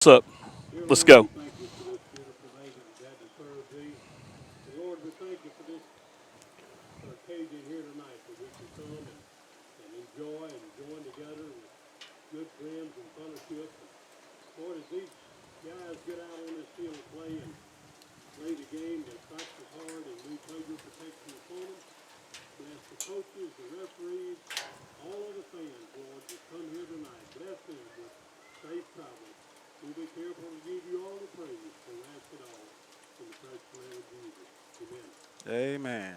What's up? Dear Let's Lord, we go. thank you for this beautiful day that we've had to serve thee. And Lord, we thank you for this occasion here tonight that we can come and enjoy and join together with good friends and fellowship. And Lord, as these guys get out on this field and play the game, they practice hard, and we pray your protection upon them. Bless the coaches, the referees, all of the fans, Lord, that come here tonight. Bless them with safe travel. We'll be careful to give you all the praise. We ask it all in the precious name of Jesus. Amen. Amen.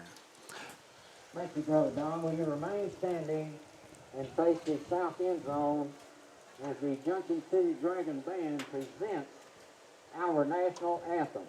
Thank you, Brother Don. Will you remain standing and face the south end zone as the Junction City Dragon Band presents our national anthem.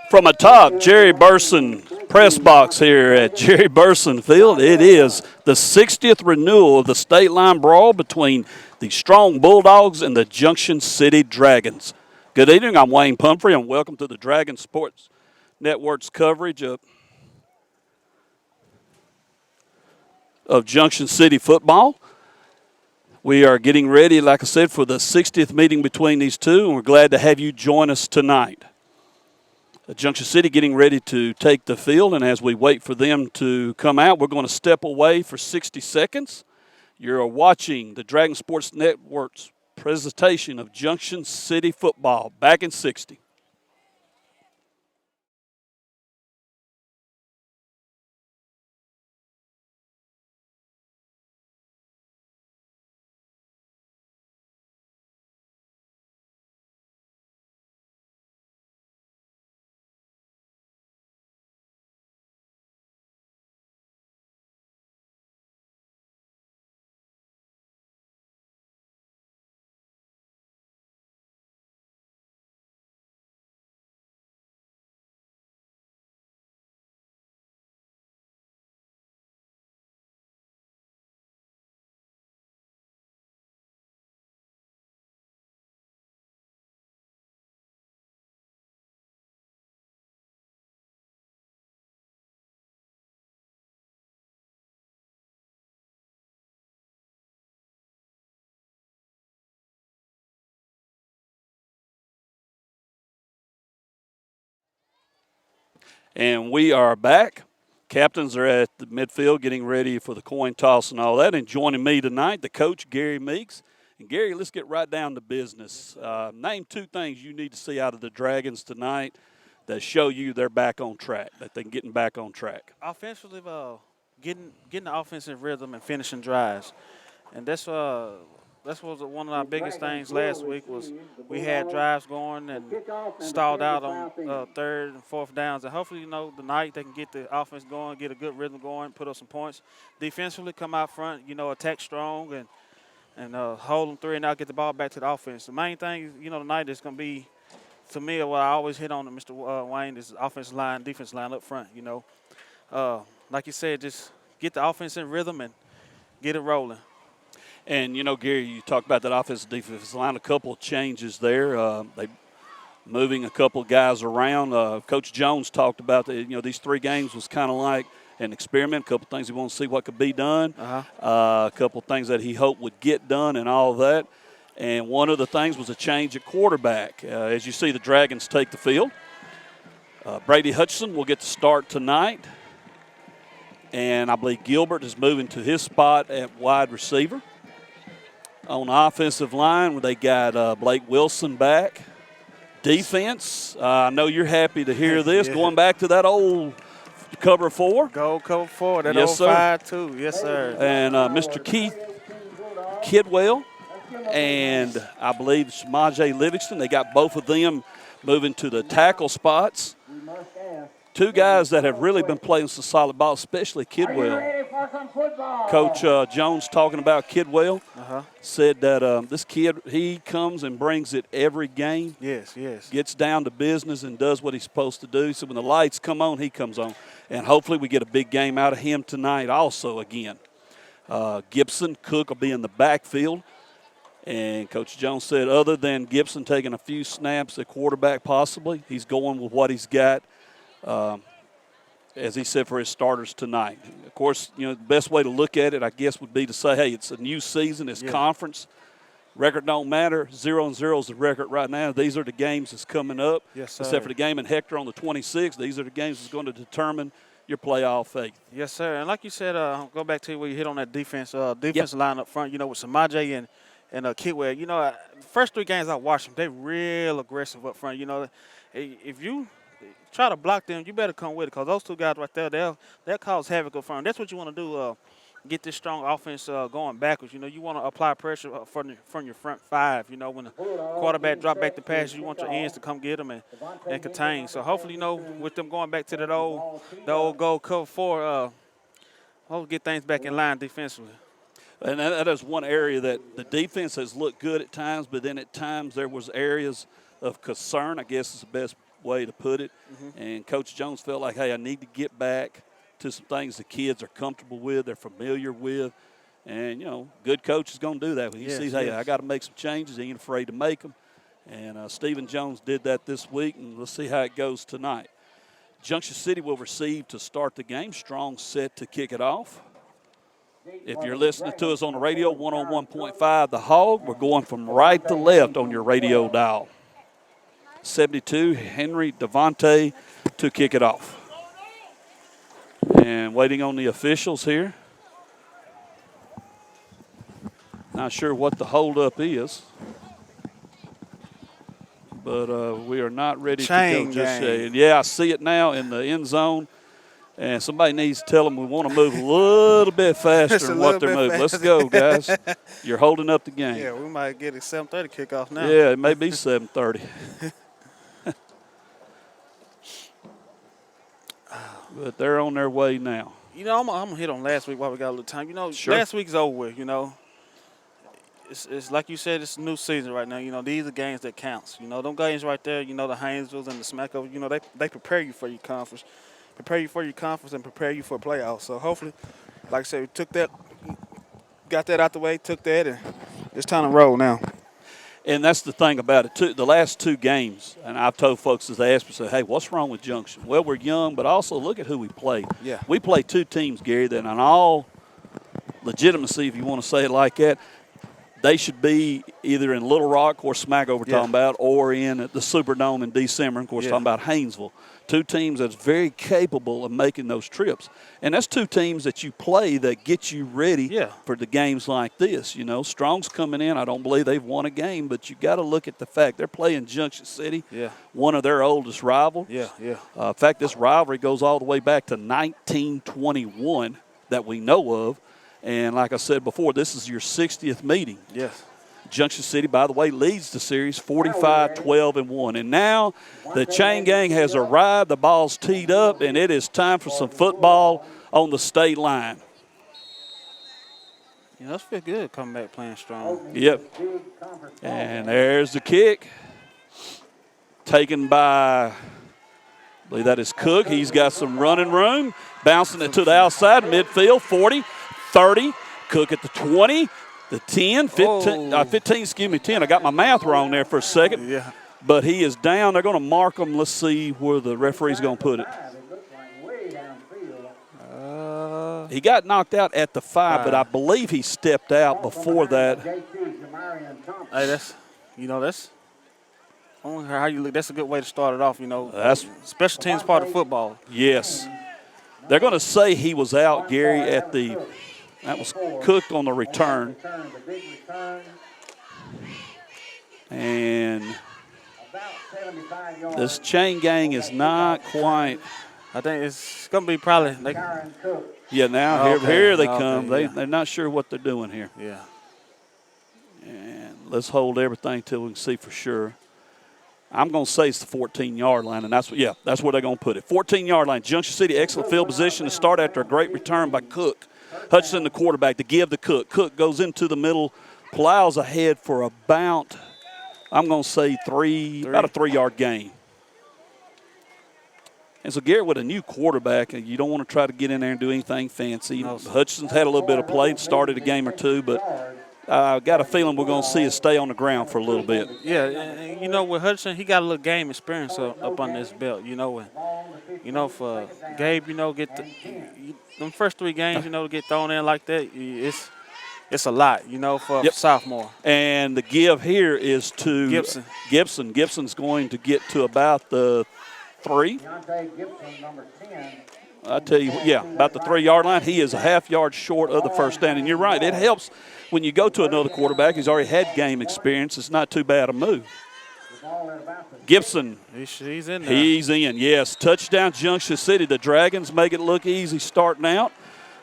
From atop Jerry Burson press box here at Jerry Burson Field, it is the 60th renewal of the State Line Brawl between the Strong Bulldogs and the Junction City Dragons. Good evening. I'm Wayne Pumphrey, and welcome to the Dragon Sports Network's coverage of Junction City football. We are getting ready, like I said, for the 60th meeting between these two, and we're glad to have you join us tonight. Junction City getting ready to take the field, and as we wait for them to come out, we're going to step away for 60 seconds. You're watching the Dragon Sports Network's presentation of Junction City football back in 60. And we are back. Captains are at the midfield getting ready for the coin toss and all that. And joining me tonight, the coach, Gary Meeks. And Gary, let's get right down to business. Name two things you need to see out of the Dragons tonight that show you they're back on track, that they're getting back on track. Offensively, getting the offensive rhythm and finishing drives, and that's was one of our biggest things last week. Was we had drives going and stalled out on third and fourth downs, and hopefully tonight they can get the offense going, get a good rhythm going, put up some points. Defensively, come out front, attack strong and hold them three and out, get the ball back to the offense. The main thing, tonight is going to be, to me, what I always hit on, Mr. Wayne, is offensive line, defense line up front. Like you said, just get the offense in rhythm and get it rolling. And, Gary, you talked about that offensive defensive line, a couple of changes there. They moving a couple of guys around. Coach Jones talked about these three games was kind of like an experiment, a couple of things he wanted to see what could be done, Uh-huh. a couple of things that he hoped would get done and all that. And one of the things was a change at quarterback. As you see, the Dragons take the field. Brady Hutchinson will get the start tonight. And I believe Gilbert is moving to his spot at wide receiver. On the offensive line, they got Blake Wilson back. Defense, I know you're happy to hear this. Yeah. Going back to that old cover 4. Gold cover 4, that Yes, old sir. 5-2. Yes, sir. And Mr. Keith Kidwell and I believe Samaje Livingston. They got both of them moving to the tackle spots. Two guys that have really been playing some solid ball, especially Kidwell. Coach Jones talking about Kidwell said that this kid, he comes and brings it every game. Yes. Gets down to business and does what he's supposed to do. So when the lights come on, he comes on. And hopefully we get a big game out of him tonight also again. Gibson, Cook will be in the backfield. And Coach Jones said other than Gibson taking a few snaps at quarterback possibly, he's going with what he's got, as he said, for his starters tonight. Of course, the best way to look at it, I guess, would be to say, hey, it's a new season, it's conference. Record don't matter. 0-0 is the record right now. These are the games that's coming up. Yes, sir. Except for the game in Hector on the 26th. These are the games that's going to determine your playoff fate. Yes, sir. And like you said, go back to where you hit on that defense line up front, with Samaje and Kidwell. First 3 games I watched them, they real aggressive up front. If you try to block them, you better come with it because those 2 guys right there, they'll cause havoc up front. That's what you want to do, get this strong offense going backwards. You want to apply pressure from your front 5. When the quarterback drop back the pass, you want your ends to come get them and contain. So hopefully, with them going back to the old gold cover 4, we'll get things back in line defensively. And that is one area that the defense has looked good at times, but then at times there was areas of concern, I guess is the best way to put it. And Coach Jones felt like, hey, I need to get back to some things the kids are comfortable with, they're familiar with. And, good coach is going to do that. When he sees, hey, I got to make some changes, he ain't afraid to make them. And Stephen Jones did that this week, and let's see how it goes tonight. Junction City will receive to start the game. Strong set to kick it off. If you're listening to us on the radio, 101.5 The Hog, we're going from right to left on your radio dial. 72, Henry Devontae to kick it off. And waiting on the officials here. Not sure what the holdup is. But we are not ready to go just yet. Yeah, I see it now in the end zone. And somebody needs to tell them we want to move a little bit faster than what they're moving. Let's go, guys. You're holding up the game. Yeah, we might get a 7:30 kickoff now. Yeah, it may be 7:30. But they're on their way now. I'm going to hit on last week while we got a little time. Sure. Last week's over with, It's like you said, it's a new season right now. These are games that counts. Them games right there, the Haynesvilles and the Smackovers, they prepare you for your conference. Prepare you for your conference and prepare you for playoffs. So hopefully, like I said, we got that out the way, took that, and it's time to roll now. And that's the thing about it, too. The last 2 games, and I've told folks as they ask me, say, hey, what's wrong with Junction? Well, we're young, but also look at who we played. Yeah. We played 2 teams, Gary, that in all legitimacy, if you want to say it like that, they should be either in Little Rock or Smackover talking about, or in the Superdome in December, and of course talking about Haynesville. 2 teams that's very capable of making those trips. And that's 2 teams that you play that get you ready for the games like this. Strong's coming in. I don't believe they've won a game, but you got to look at the fact they're playing Junction City, one of their oldest rivals. In fact, this rivalry goes all the way back to 1921 that we know of. And like I said before, this is your 60th meeting. Yes. Junction City, by the way, leads the series 45-12-1. And now the chain gang has arrived. The ball's teed up, and it is time for some football on the state line. That's feel good coming back playing strong. Yep. And there's the kick. Taken by, I believe that is Cook. He's got some running room. Bouncing it to the outside, midfield, 40, 30. Cook at the 20. The 10, 15, 10. I got my math wrong there for a second. Yeah. But he is down. They're going to mark him. Let's see where the referee's going to put it. He got knocked out at the 5, but I believe he stepped out before that. Marion Thompson. Hey, that's I don't care how you look. That's a good way to start it off. That's- special teams part of football. Yes. They're going to say he was out, Gary, at the – that was Cook on the return. The big return, And about 75 yards. this chain gang is not quite – I think it's gonna be probably Kyron Cook. yeah, now Okay, here they okay, come. yeah. They're not sure what they're doing here. yeah. And let's hold everything till we can see for sure. I'm going to say it's the 14-yard line, and that's where they're going to put it. 14-yard line. Junction City, excellent field position to start after a great return by Cook. Hutchinson, the quarterback, to give to Cook. Cook goes into the middle, plows ahead for about, I'm going to say about a 3-yard gain. And so Garrett, with a new quarterback, and you don't want to try to get in there and do anything fancy. No, sir. Hutchinson's had a little bit of play, started a game or two, but I got a feeling we're going to see it stay on the ground for a little bit. Yeah, and with Hudson, he got a little game experience up on this belt. For Gabe, get them first 3 games, to get thrown in like that, it's a lot, for Yep. sophomore. And the give here is to Gibson. Gibson's going to get to about the 3. Deontay Gibson, number 10. I tell you, about the 3-yard line. He is a half yard short of the first down. And you're right, it helps when you go to another quarterback who's already had game experience. It's not too bad a move. The ball at about the Gibson, He's in there. he's in, yes. Touchdown, Junction City. The Dragons make it look easy starting out.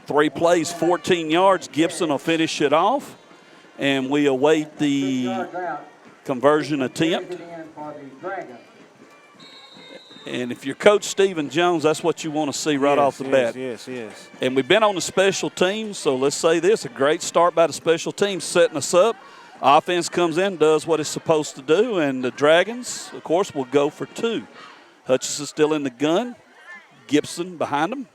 3 plays, 14 yards. Gibson will finish it off. And we await the yards out. conversion attempt. It in for the Dragons. And if you're Coach Stephen Jones, that's what you want to see right off the bat. Yes. And we've been on the special teams, so let's say this, a great start by the special teams setting us up. Offense comes in, does what it's supposed to do, and the Dragons, of course, will go for 2. Hutchinson still in the gun. Gibson behind him.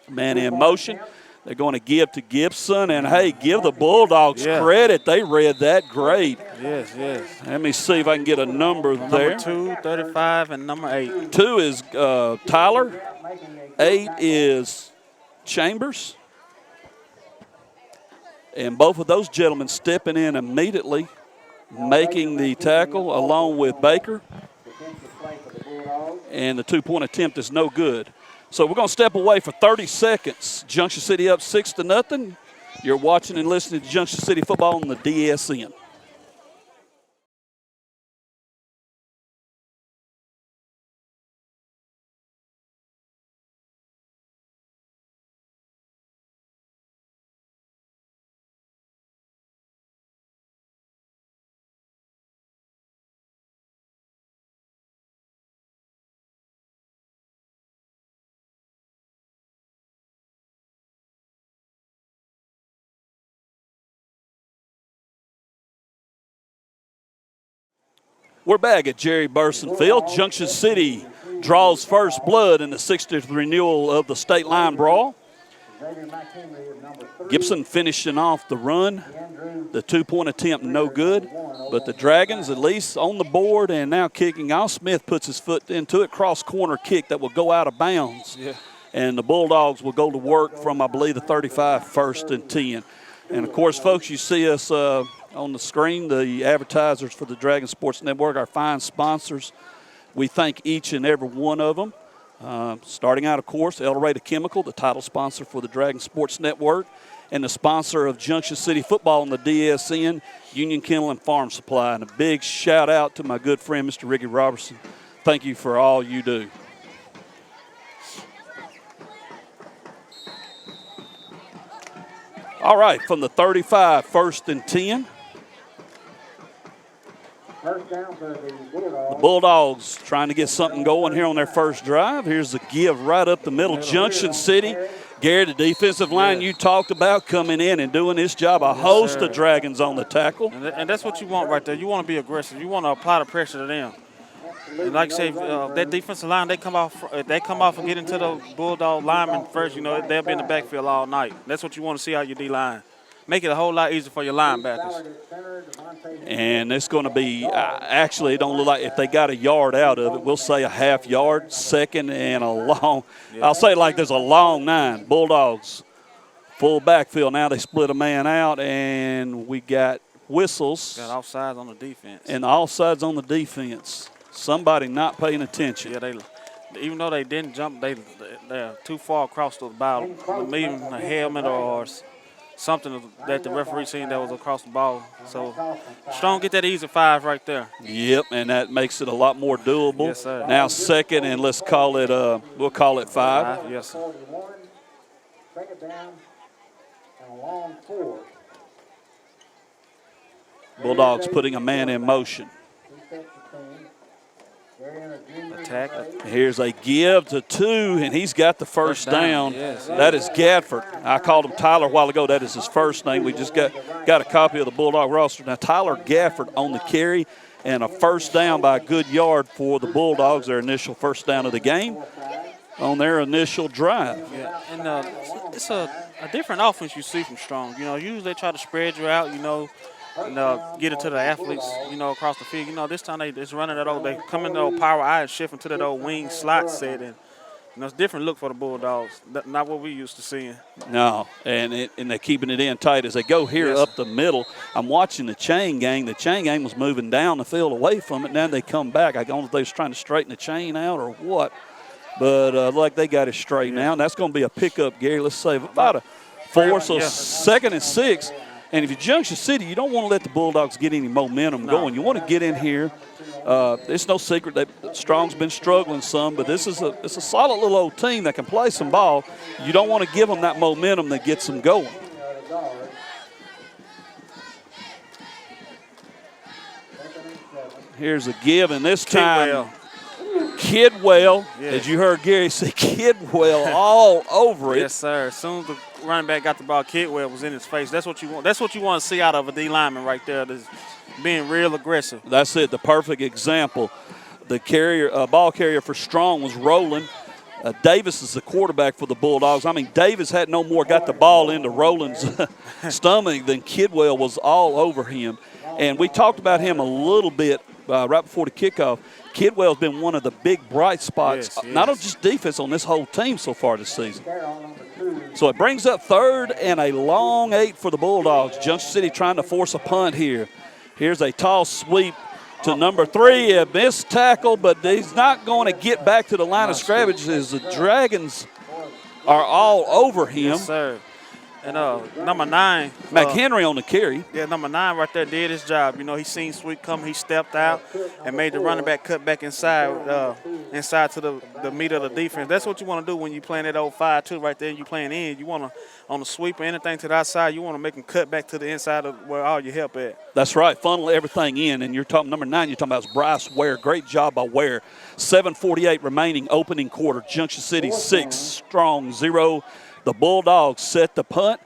Man in motion. They're going to give to Gibson, and, hey, give the Bulldogs credit. They read that great. Yes. Let me see if I can get a number there. Number 2, 35, and number 8. 2 is Tyler. 8 is Chambers. And both of those gentlemen stepping in immediately, making the tackle along with Baker. And the 2-point attempt is no good. So we're going to step away for 30 seconds. Junction City up 6-0. You're watching and listening to Junction City football on the DSN. We're back at Jerry Burson Field. Junction City draws first blood in the 60th renewal of the State Line Brawl. Gibson finishing off the run. The 2-point attempt no good. But the Dragons at least on the board and now kicking. Al Smith puts his foot into it. Cross corner kick that will go out of bounds. Yeah. And the Bulldogs will go to work from, I believe, the 35, 1st and 10. And, of course, folks, you see us on the screen, the advertisers for the Dragon Sports Network, our fine sponsors. We thank each and every one of them. Starting out, of course, El Dorado Chemical, the title sponsor for the Dragon Sports Network, and the sponsor of Junction City football on the DSN, Union Kennel and Farm Supply. And a big shout out to my good friend, Mr. Ricky Robertson. Thank you for all you do. All right, from the 35, 1st and 10. First down for the Bulldogs. Bulldogs trying to get something going here on their first drive. Here's the give right up the middle. Junction City. Gary, the defensive line you talked about coming in and doing his job. A host of Dragons on the tackle. And that's what you want right there. You want to be aggressive. You want to apply the pressure to them. And like I say, that defensive line, they come off and get into the Bulldog linemen first. They'll be in the backfield all night. That's what you want to see out your D-line. Make it a whole lot easier for your linebackers. And it's going to be, actually, it don't look like if they got a yard out of it, we'll say a half yard, second and a long. Yeah. I'll say it like there's a long 9. Bulldogs, full backfield. Now they split a man out, and we got whistles Got offsides on the defense. and offsides on the defense. Somebody not paying attention. Yeah, even though they didn't jump, they're too far across the ball. Maybe a helmet or something that the referee seen that was across the ball. So Strong get that easy 5 right there. Yep, and that makes it a lot more doable. Yes, sir. Now second, and let's call it, we'll call it 5. Yes, sir. 41, second down, and a long 4. Bulldogs putting a man in motion. Attack. Here's a give to 2, and he's got the first down. Yes. That is Gadford. I called him Tyler a while ago. That is his first name. We just got a copy of the Bulldog roster. Now, Tyler Gafford on the carry, and a first down by a good yard for the Bulldogs, their initial first down of the game on their initial drive. Yeah, and it's a different offense you see from Strong. You know, usually they try to spread you out, and get it to the athletes, across the field. This time they just running that they come in the old power eye and shift into that old wing slot set. And, it's a different look for the Bulldogs, not what we used to seeing. No, and they're keeping it in tight as they go here Yes. up the middle. I'm watching the chain gang. The chain gang was moving down the field away from it. Now they come back. I don't know if they was trying to straighten the chain out or what. But like they got it straight now. And that's going to be a pickup, Gary. Let's say about a 4, so Yeah. 2nd and 6. And if you're Junction City, you don't want to let the Bulldogs get any momentum going. You want to get in here. It's no secret that Strong's been struggling some, but it's a solid little old team that can play some ball. You don't want to give them that momentum that gets them going. Here's a give, and this time Kidwell, Yes. as you heard Gary say, Kidwell all over it. Yes, sir. As soon as the running back got the ball, Kidwell was in his face. That's what you want. That's what you want to see out of a D lineman right there. That's being real aggressive. That's it, the perfect example. The ball carrier for Strong was rolling. Davis is the quarterback for the Bulldogs. I mean, Davis had no more got the ball into Roland's stomach than Kidwell was all over him. And we talked about him a little bit right before the kickoff. Kidwell's been one of the big bright spots, Yes. not on just defense, on this whole team so far this season. So it brings up 3rd and a long 8 for the Bulldogs. Junction City trying to force a punt here. Here's a tall sweep to number 3, a missed tackle, but he's not going to get back to the line of scrimmage as the Dragons are all over him. Yes, sir. And number 9. McHenry on the carry. Yeah, number 9 right there did his job. He seen Sweet come, he stepped out and made the running back cut back inside to the meat of the defense. That's what you want to do when you playing that old 5-2 right there and you playing in. You want to, on the sweep or anything to the outside, you want to make them cut back to the inside of where all your help at. That's right, funnel everything in. And you're talking number 9, you're talking about Bryce Ware. Great job by Ware. 7:48 remaining, opening quarter. Junction City 6, Strong 0. The Bulldogs set the punt.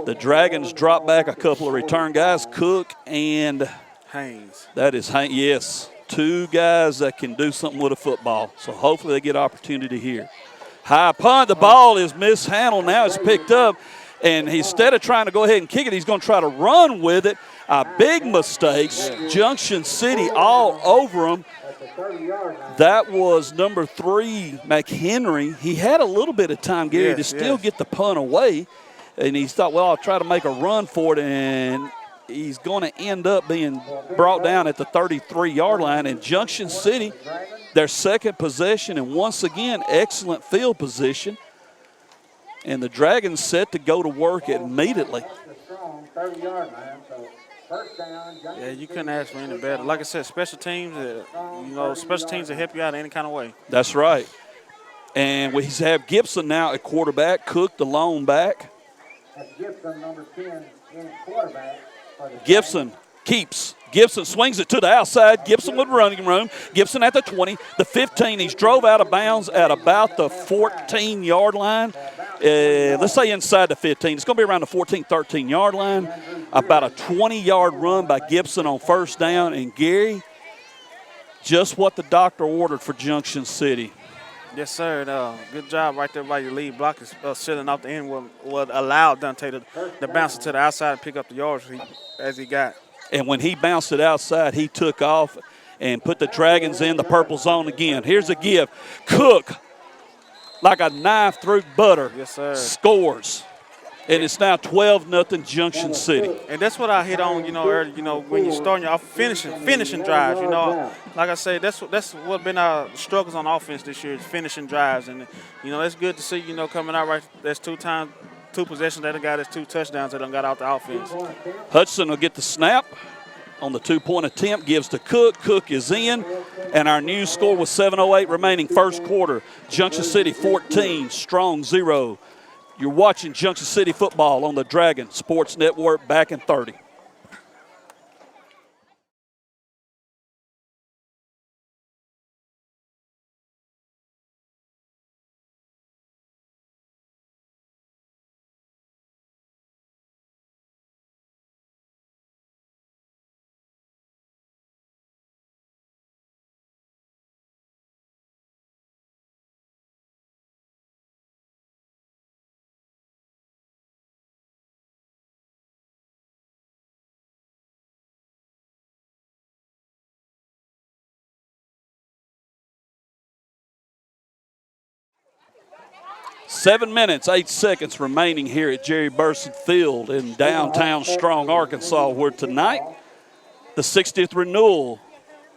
The Dragons drop back a couple of return guys, Cook and Haynes. that is Haynes. Yes, 2 guys that can do something with a football. So hopefully they get opportunity here. High punt. The ball is mishandled. Now it's picked up. And instead of trying to go ahead and kick it, he's going to try to run with it. A big mistake. Junction City all over him. That was number 3, McHenry. He had a little bit of time, Gary, to still get the punt away. And he thought, well, I'll try to make a run for it. And he's going to end up being brought down at the 33-yard line. And Junction City, their second possession, and once again, excellent field position. And the Dragons set to go to work immediately. Yeah, you couldn't ask for any better. Like I said, special teams, special teams will help you out in any kind of way. That's right. And we have Gibson now at quarterback, Cook the lone back. Gibson, number 10, in quarterback. Gibson keeps. Gibson swings it to the outside. Gibson with running room. Gibson at the 20, the 15. He's drove out of bounds at about the 14-yard line. Let's say inside the 15. It's going to be around the 14, 13-yard line. About a 20-yard run by Gibson on first down. And, Gary, just what the doctor ordered for Junction City. Yes, sir. Good job right there by your lead blocker, sitting off the end would allow Dante to bounce it to the outside and pick up the yards as he got. And when he bounced it outside, he took off and put the Dragons in the purple zone again. Here's a give. Cook, like a knife through butter, Yes, sir. scores. And it's now 12-0 Junction City. And that's what I hit on, earlier. When you're starting your finishing drives. Like I say, that's what been our struggles on offense this year is finishing drives, and it's good to see coming out right. That's two possessions that done got us 2 touchdowns that done got out the offense. Hudson will get the snap on the 2-point attempt, gives to Cook. Cook is in, and our new score with 7:08 remaining first quarter. Junction City 14, Strong 0. You're watching Junction City football on the Dragon Sports Network. Back in 30. Seven minutes, 8 seconds remaining here at Jerry Burson Field in downtown Strong, Arkansas, where tonight the 60th renewal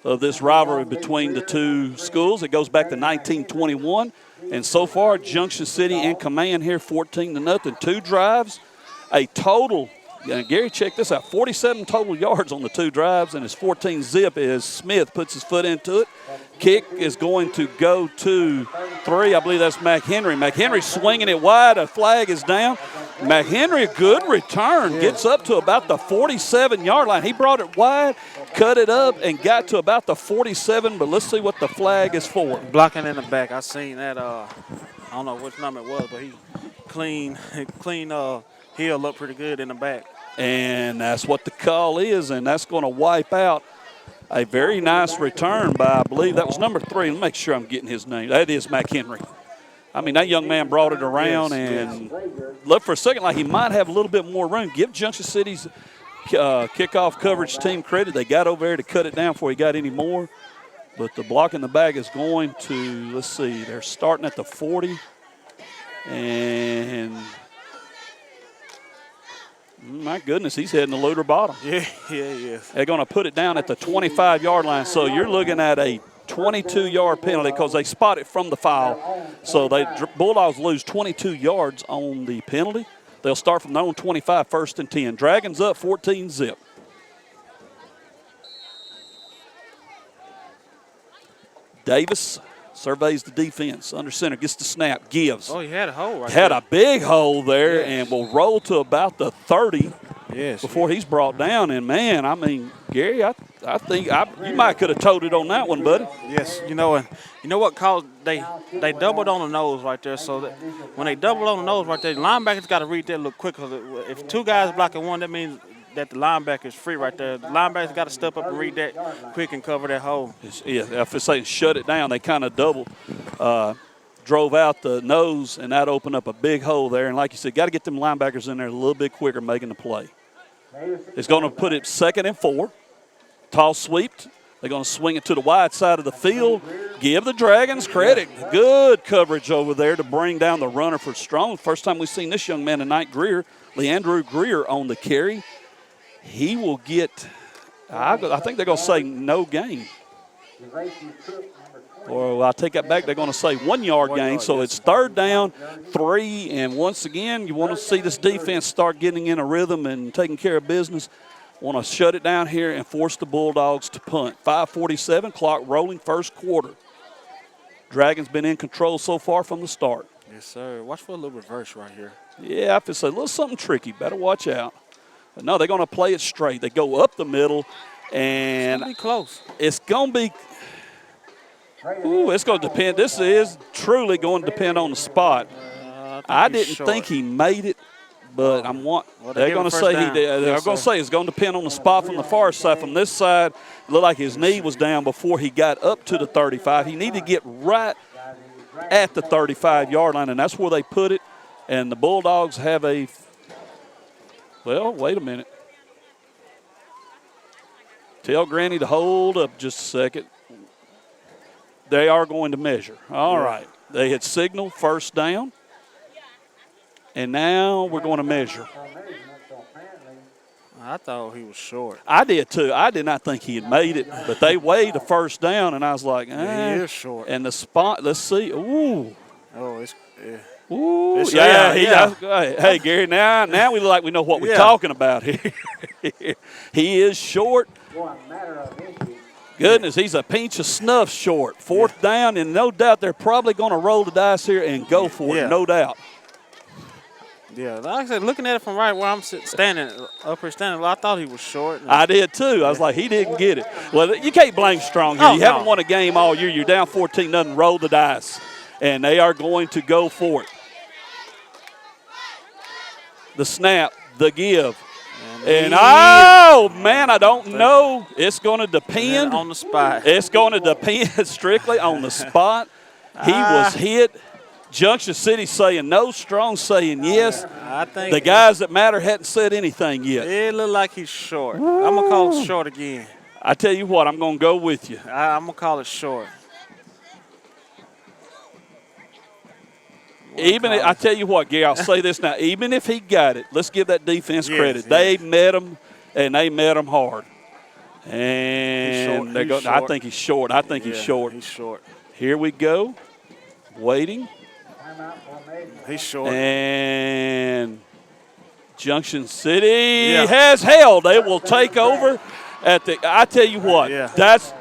of this rivalry between the two schools. It goes back to 1921, and so far Junction City in command here, 14-0. 2 drives, a total. Gary, check this out, 47 total yards on the 2 drives, and it's 14 zip as Smith puts his foot into it. Kick is going to go to 3. I believe that's McHenry. McHenry swinging it wide. A flag is down. McHenry, good return. Gets up to about the 47-yard line. He brought it wide, cut it up, and got to about the 47, but let's see what the flag is for. Blocking in the back. I seen that. I don't know which number it was, but he clean heel up pretty good in the back. And that's what the call is, and that's going to wipe out a very nice return by, I believe that was number 3. Let me make sure I'm getting his name. That is McHenry. I mean, that young man brought it around and looked for a second like he might have a little bit more room. Give Junction City's kickoff coverage team credit. They got over there to cut it down before he got any more. But the block in the bag is going to, let's see, they're starting at the 40. And my goodness, he's heading to Luder bottom. Yeah. They're going to put it down at the 25-yard line. So you're looking at a 22-yard penalty because they spot it from the foul. So Bulldogs lose 22 yards on the penalty. They'll start from their own 25, 1st and 10. Dragons up 14 zip. Davis surveys the defense. Under center, gets the snap, gives. Oh, he had a hole right Had there. a big hole there and will roll to about the 30 before he's brought down. And, man, I mean, Gary, I think you might could have told it on that one, buddy. Yes, and you know what caused they doubled on the nose right there. So that when they doubled on the nose right there, the linebackers got to read that a little quick. Cause if 2 guys blocking one, that means that the linebacker is free right there. The linebackers got to step up and read that quick and cover that hole. Yeah, if it's saying shut it down, they kind of drove out the nose, and that opened up a big hole there. And like you said, got to get them linebackers in there a little bit quicker making the play. It's going to put it 2nd and 4. Toss sweep. They're going to swing it to the wide side of the field. Give the Dragons credit. Good coverage over there to bring down the runner for Strong. First time we've seen this young man tonight, Leandrew Greer on the carry. He will get, I think they're going to say no gain. Or I take that back, they're going to say 1 yard gain. So it's 3rd down, 3. And once again, you want to see this defense start getting in a rhythm and taking care of business. Want to shut it down here and force the Bulldogs to punt. 5:47, clock rolling, 1st quarter. Dragons been in control so far from the start. Yes, sir. Watch for a little reverse right here. Yeah, I feel say a little something tricky. Better watch out. But no, they're going to play it straight. They go up the middle, and It's going to be close. it's going to be it's going to depend. This is truly going to depend on the spot. I didn't think he made it, but they're going to say they're going to say it's going to depend on the spot from the far side. From this side, it looked like his knee was down before he got up to the 35. He needed to get right at the 35-yard line, and that's where they put it. And the Bulldogs have wait a minute. Tell Granny to hold up just a second. They are going to measure. All right. They had signaled 1st down. And now we're going to measure. For measurement, so apparently, I thought he was short. I did too. I did not think he had made it, but they weighed the first down, and I was like, Yeah, he is short. And the spot, let's see. Ooh. Oh, it's Ooh, It's- yeah, yeah. Hey, Gary, now we look like we know what we're Yeah. talking about here. He is short. well, a matter of inches. Goodness, he's a pinch of snuff short. Fourth down, and no doubt they're probably going to roll the dice here and go for it, Yeah. no doubt. yeah. Like I said, looking at it from right where I'm standing, up here standing, I thought he was short. I did too. I was like, he didn't get it. Well, you can't blame Strong here. Oh, You haven't no. won a game all year. You're down 14-0. Roll the dice, and they are going to go for it. The snap, the give. And oh, man, I don't know. It's going to depend. on the spot. It's going to depend strictly on the spot. He was hit. Junction City saying no, Strong saying yes. I think The guys that matter hadn't said anything yet. it looked like he's short. I'm gonna call it short again. I tell you what, I'm going to go with you. I'm gonna call it short. I tell you what, Gary, I'll say this now. Even if he got it, let's give that defense Yes, credit. yes. They met him, and they met him hard. And He's short. I think he's short. I think he's Yeah, short. He's short. Here we go. Waiting. Timeout for measurement. He's short. And Junction City Yeah. has held. They will take over at the. I tell you what, Yeah. that's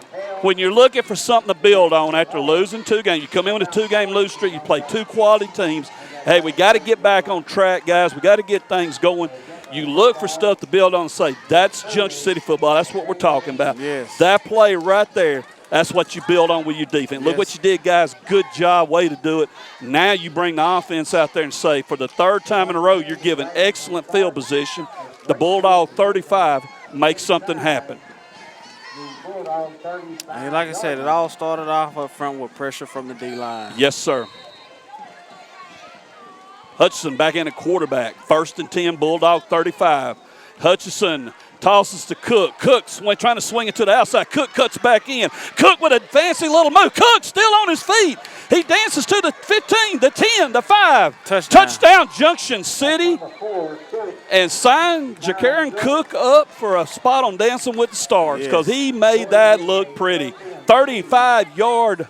when you're looking for something to build on after losing 2 games. You come in with a 2-game lose streak. You play 2 quality teams. Hey, we got to get back on track, guys. We got to get things going. You look for stuff to build on and say, that's Junction City football. That's what we're talking about. Yes. That play right there, that's what you build on with your defense. Look Yes. what you did, guys. Good job, way to do it. Now you bring the offense out there and say, for the 3rd time in a row, you're giving excellent field position. The Bulldog 35 makes something happen. The Bulldog 35. And like I said, it all started off up front with pressure from the D-line. Yes, sir. Hutchinson back in at quarterback. 1st and 10, Bulldog 35. Hutchinson tosses to Cook. Cook trying to swing it to the outside. Cook cuts back in. Cook with a fancy little move. Cook still on his feet. He dances to the 15, the 10, the 5. Touchdown. Junction City. Number 4, Cook. And signed Jakaron Cook up for a spot on Dancing with the Stars because he made that look pretty. 35-yard.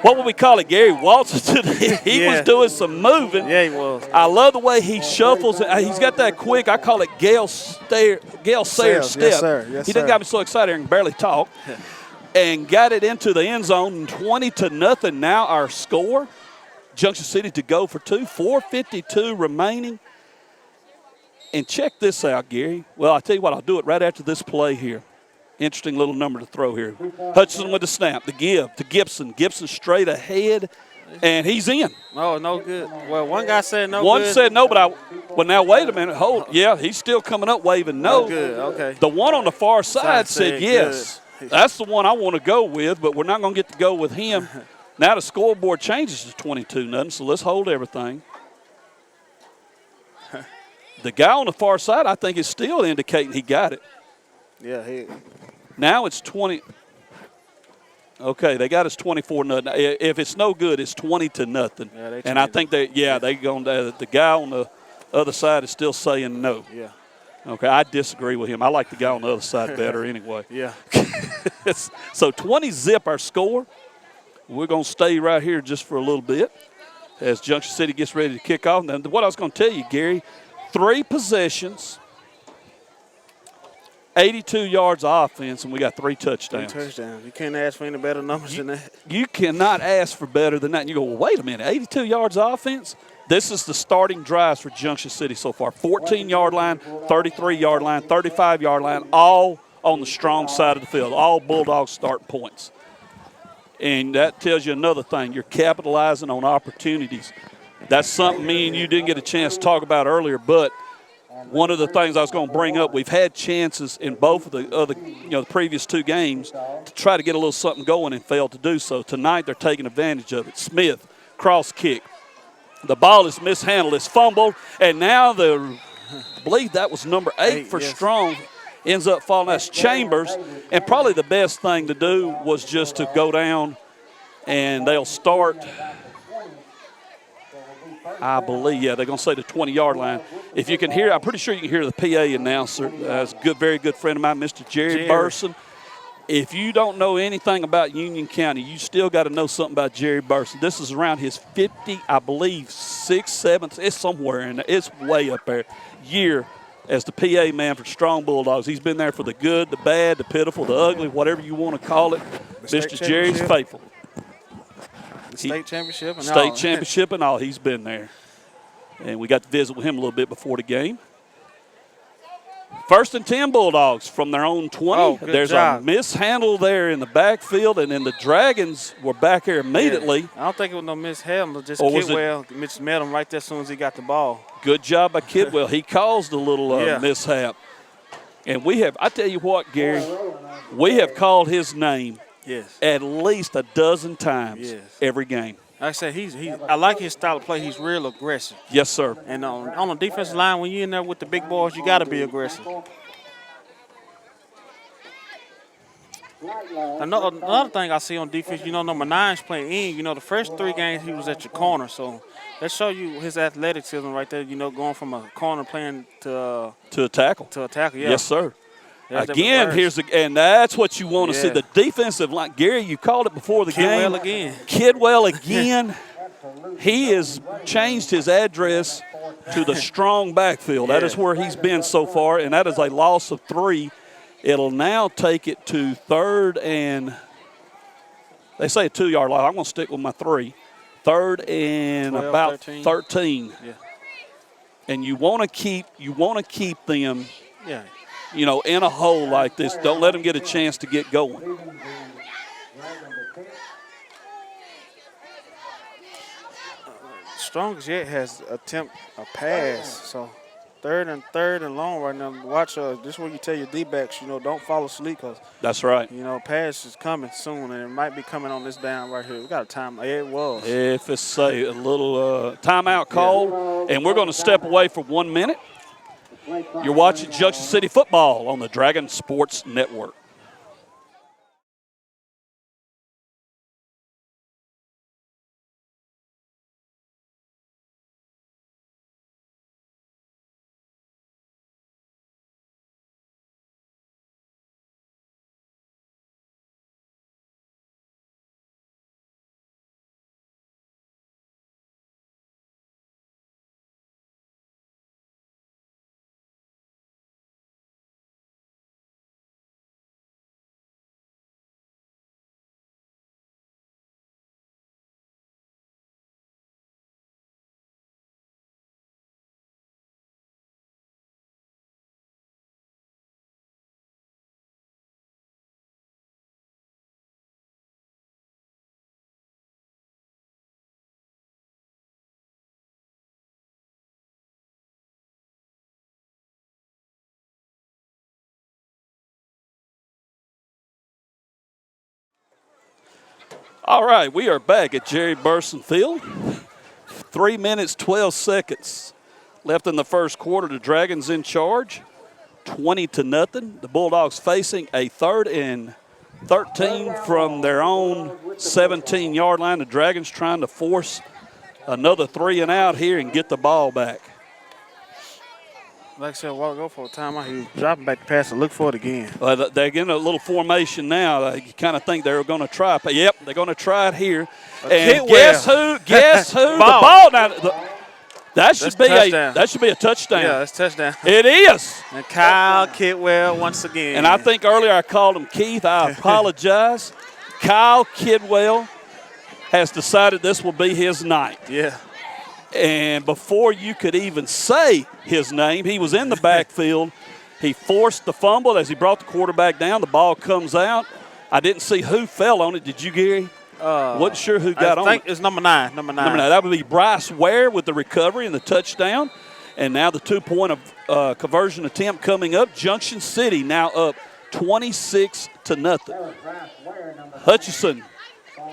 What would we call it, Gary? Waltzes to the He was Yeah. doing some moving. Yeah, he was. I love the way he shuffles. He's got that quick, I call it Gale Sayre Sayers, step. yes, sir. Yes, He done sir. got me so excited I can barely talk. And got it into the end zone, 20-0 now our score. Junction City to go for 2, 4:52 remaining. And check this out, Gary. Well, I'll tell you what, I'll do it right after this play here. Interesting little number to throw here. Hutchinson with the snap, the give to Gibson. Gibson straight ahead, and he's in. Oh, no good. Well, one guy said no One good. said no, but well, now wait a minute. Hold. Yeah, he's still coming up waving no. No good. Okay. The one on the far side said said yes. good. That's the one I want to go with, but we're not going to get to go with him. Now the scoreboard changes to 22-0, so let's hold everything. The guy on the far side, I think, is still indicating he got it. Yeah, he. Now it's 20. Okay, they got us 24-0. If it's no good, it's 20-0. Yeah, they And I changed think they going to. The guy on the other side is still saying no. Yeah. Okay, I disagree with him. I like the guy on the other side better anyway. Yeah. So 20-0 our score. We're going to stay right here just for a little bit as Junction City gets ready to kick off. Now, what I was going to tell you, Gary, 3 possessions, 82 yards of offense, and we got 3 touchdowns. Touchdown. You can't ask for any better numbers than that. You cannot ask for better than that. And you go, well, wait a minute, 82 yards of offense? This is the starting drives for Junction City so far. 14-yard line, 33-yard line, 35-yard line, all on the strong side of the field. All Bulldogs start points. And that tells you another thing. You're capitalizing on opportunities. That's something me and you didn't get a chance to talk about earlier, but one of the things I was going to bring up, we've had chances in both of the previous 2 games to try to get a little something going and failed to do so. Tonight they're taking advantage of it. Smith, cross kick. The ball is mishandled. It's fumbled, and now I believe that was number 8 for yes. Strong. Ends up falling. That's Chambers. And probably the best thing to do was just to go down, and they'll start. I believe. Yeah, they're going to say the 20-yard line. If you can hear, I'm pretty sure you can hear the PA announcer. It's a good, very good friend of mine, Mr. Jerry Burson. If you don't know anything about Union County, you still got to know something about Jerry Burson. This is around his 50, I believe, 6th, 7th. It's somewhere in there. It's way up there. Year as the PA man for Strong Bulldogs. He's been there for the good, the bad, the pitiful, the ugly, whatever you want to call it. Mr. Jerry's faithful. The state championship and all. State championship and all. He's been there. And we got to visit with him a little bit before the game. 1st and 10 Bulldogs from their own 20. Oh, good There's job. a mishandle there in the backfield, and then the Dragons were back here immediately. Yeah. I don't think it was no mishandle. Just Or was it- Kidwell Mitch met him right there as soon as he got the ball. Good job by Kidwell. He caused a little mishap. And we have, I tell you what, Gary, we have called his name Yes. at least a dozen times Yes. every game. Like I said, he's I like his style of play. He's real aggressive. Yes, sir. And on the defensive line, when you're in there with the big boys, you got to be aggressive. Another thing I see on defense, number 9's playing in. The first 3 games he was at your corner, so that show you his athleticism right there. Going from a corner playing to To a tackle. a tackle. Yeah. Yes, sir. There's that Again, reverse. and that's what you want to see. Yeah. The defensive line. Gary, you called it before the game. Kidwell again. Kidwell again. He has changed his address to the strong backfield. That is where he's been so far, and that is a loss of 3. It'll now take it to 3rd and they say a 2-yard line. I'm going to stick with my 3. 3rd and 12, about 13. 13. Yeah. And you want to keep them, Yeah. in a hole like this. Don't let them get a chance to get going. Strongest yet has attempt a pass. So 3rd and long right now. Watch this is where you tell your D-backs, don't fall asleep because, That's right. pass is coming soon and it might be coming on this down right here. We got a time. Yeah, it was. If it's a little timeout call, and we're going to step away for 1 minute. You're watching Junction City football on the Dragon Sports Network. All right, we are back at Jerry Burson Field. 3 minutes, 12 seconds left in the first quarter. The Dragons in charge, 20-0. The Bulldogs facing a 3rd and 13 from their own 17-yard line. The Dragons trying to force another 3 and out here and get the ball back. Like I said a while ago for a timeout, he was dropping back the pass to look for it again. They're getting a little formation now. You kind of think they're going to try. But yep, they're going to try it here. And guess who? Guess who? The ball now. That should be a touchdown. Yeah, that's touchdown. It is. And Kyle Kidwell once again. And I think earlier I called him Keith. I apologize. Kyle Kidwell has decided this will be his night. Yeah. And before you could even say his name, he was in the backfield. He forced the fumble as he brought the quarterback down. The ball comes out. I didn't see who fell on it. Did you, Gary? Wasn't sure who got on it. I think it's number 9. Number 9. That would be Bryce Ware with the recovery and the touchdown. And now the 2-point conversion attempt coming up. Junction City now up 26-0. Hutchison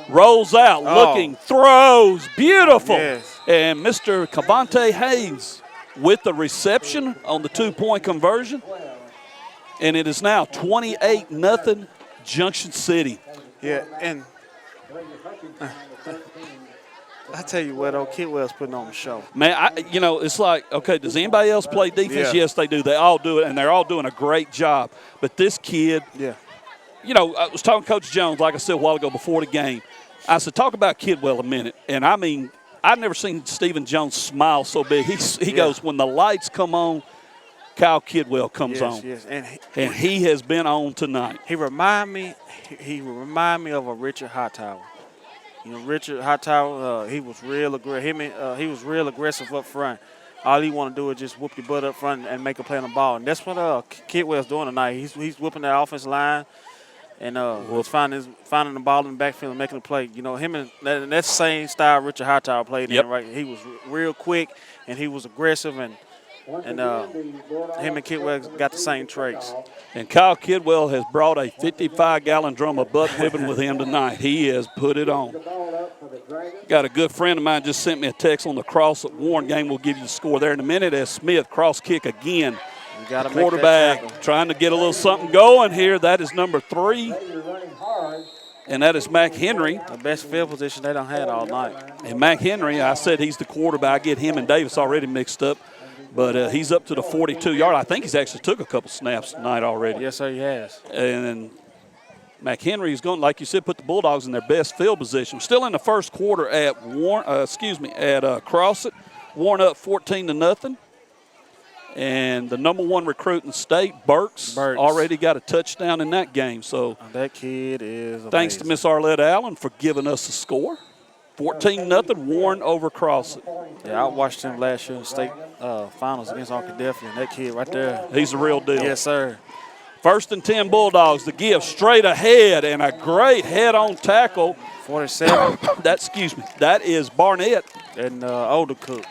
rolls out, looking, throws, beautiful. Yes. And Mr. Cavante Hayes with the reception on the 2-point conversion. And it is now 28-0 Junction City. Yeah, and I tell you what, though, Kidwell's putting on the show. Man, it's like, okay, does anybody else play defense? Yeah. Yes, they do. They all do it, and they're all doing a great job. But this kid, Yeah. I was talking to Coach Jones, like I said a while ago before the game. I said, talk about Kidwell a minute. And, I mean, I've never seen Stephen Jones smile so big. He goes, when the lights come on, Kyle Kidwell comes on. Yes, And he has been on tonight. He remind me of a Richard Hightower. Richard Hightower, he was real aggressive. He was real aggressive up front. All he want to do is just whoop your butt up front and make a play on the ball. And that's what Kidwell's doing tonight. He's whooping that offensive line and finding the ball in the backfield and making a play. Him and that's the same style Richard Hightower played in. Right, he was real quick and he was aggressive and him and Kidwell got the same traits. And Kyle Kidwell has brought a 55-gallon drum of butt whipping with him tonight. He has put it on. Got a good friend of mine just sent me a text on the cross at Warren game. We'll give you the score there in a minute as Smith cross kick again. Quarterback trying to get a little something going here. That is number 3. And that is Mac Henry. The best field position they done had all night. And Mac Henry, I said he's the quarterback. I get him and Davis already mixed up. But he's up to the 42-yard. I think he's actually took a couple snaps tonight already. Yes, sir, he has. And McHenry is going, like you said, put the Bulldogs in their best field position. Still in the first quarter at Crossett. Warren up 14-0. And the number 1 recruit in the state, Burks, already got a touchdown in that game. So that kid is amazing. Thanks to Miss Arlette Allen for giving us a score. 14-0, Warren over Crossett. Yeah, I watched him last year in the state finals against Arkadelphia, and that kid right there. He's the real deal. Yes, sir. 1st and 10 Bulldogs. The give straight ahead and a great head-on tackle. 47. That is Barnett. And older cook.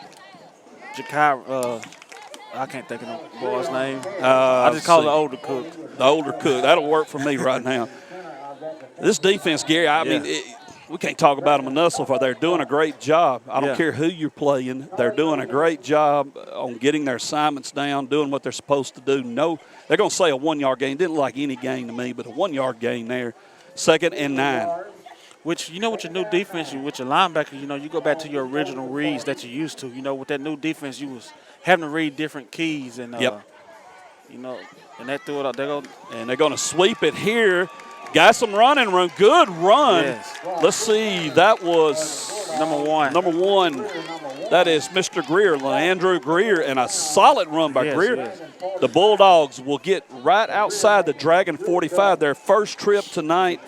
Jakai, I can't think of the boy's name. I just call it the older cook. The older cook. That'll work for me right now. This defense, Gary, I mean, we can't talk about them enough so far. They're doing a great job. I don't care who you're playing. They're doing a great job on getting their assignments down, doing what they're supposed to do. No, they're going to say a 1-yard gain. Didn't like any gain to me, but a 1-yard gain there. 2nd and 9. Which, with your new defense, with your linebacker, you go back to your original reads that you used to. With that new defense, you was having to read different keys. And, and that threw it out. And they're going to sweep it here. Got some running room. Good run. Yes. Let's see. That was number 1. Number 1. That is Mr. Greer, Andrew Greer, and a solid run by Greer. Yes. The Bulldogs will get right outside the Dragon 45. Their first trip tonight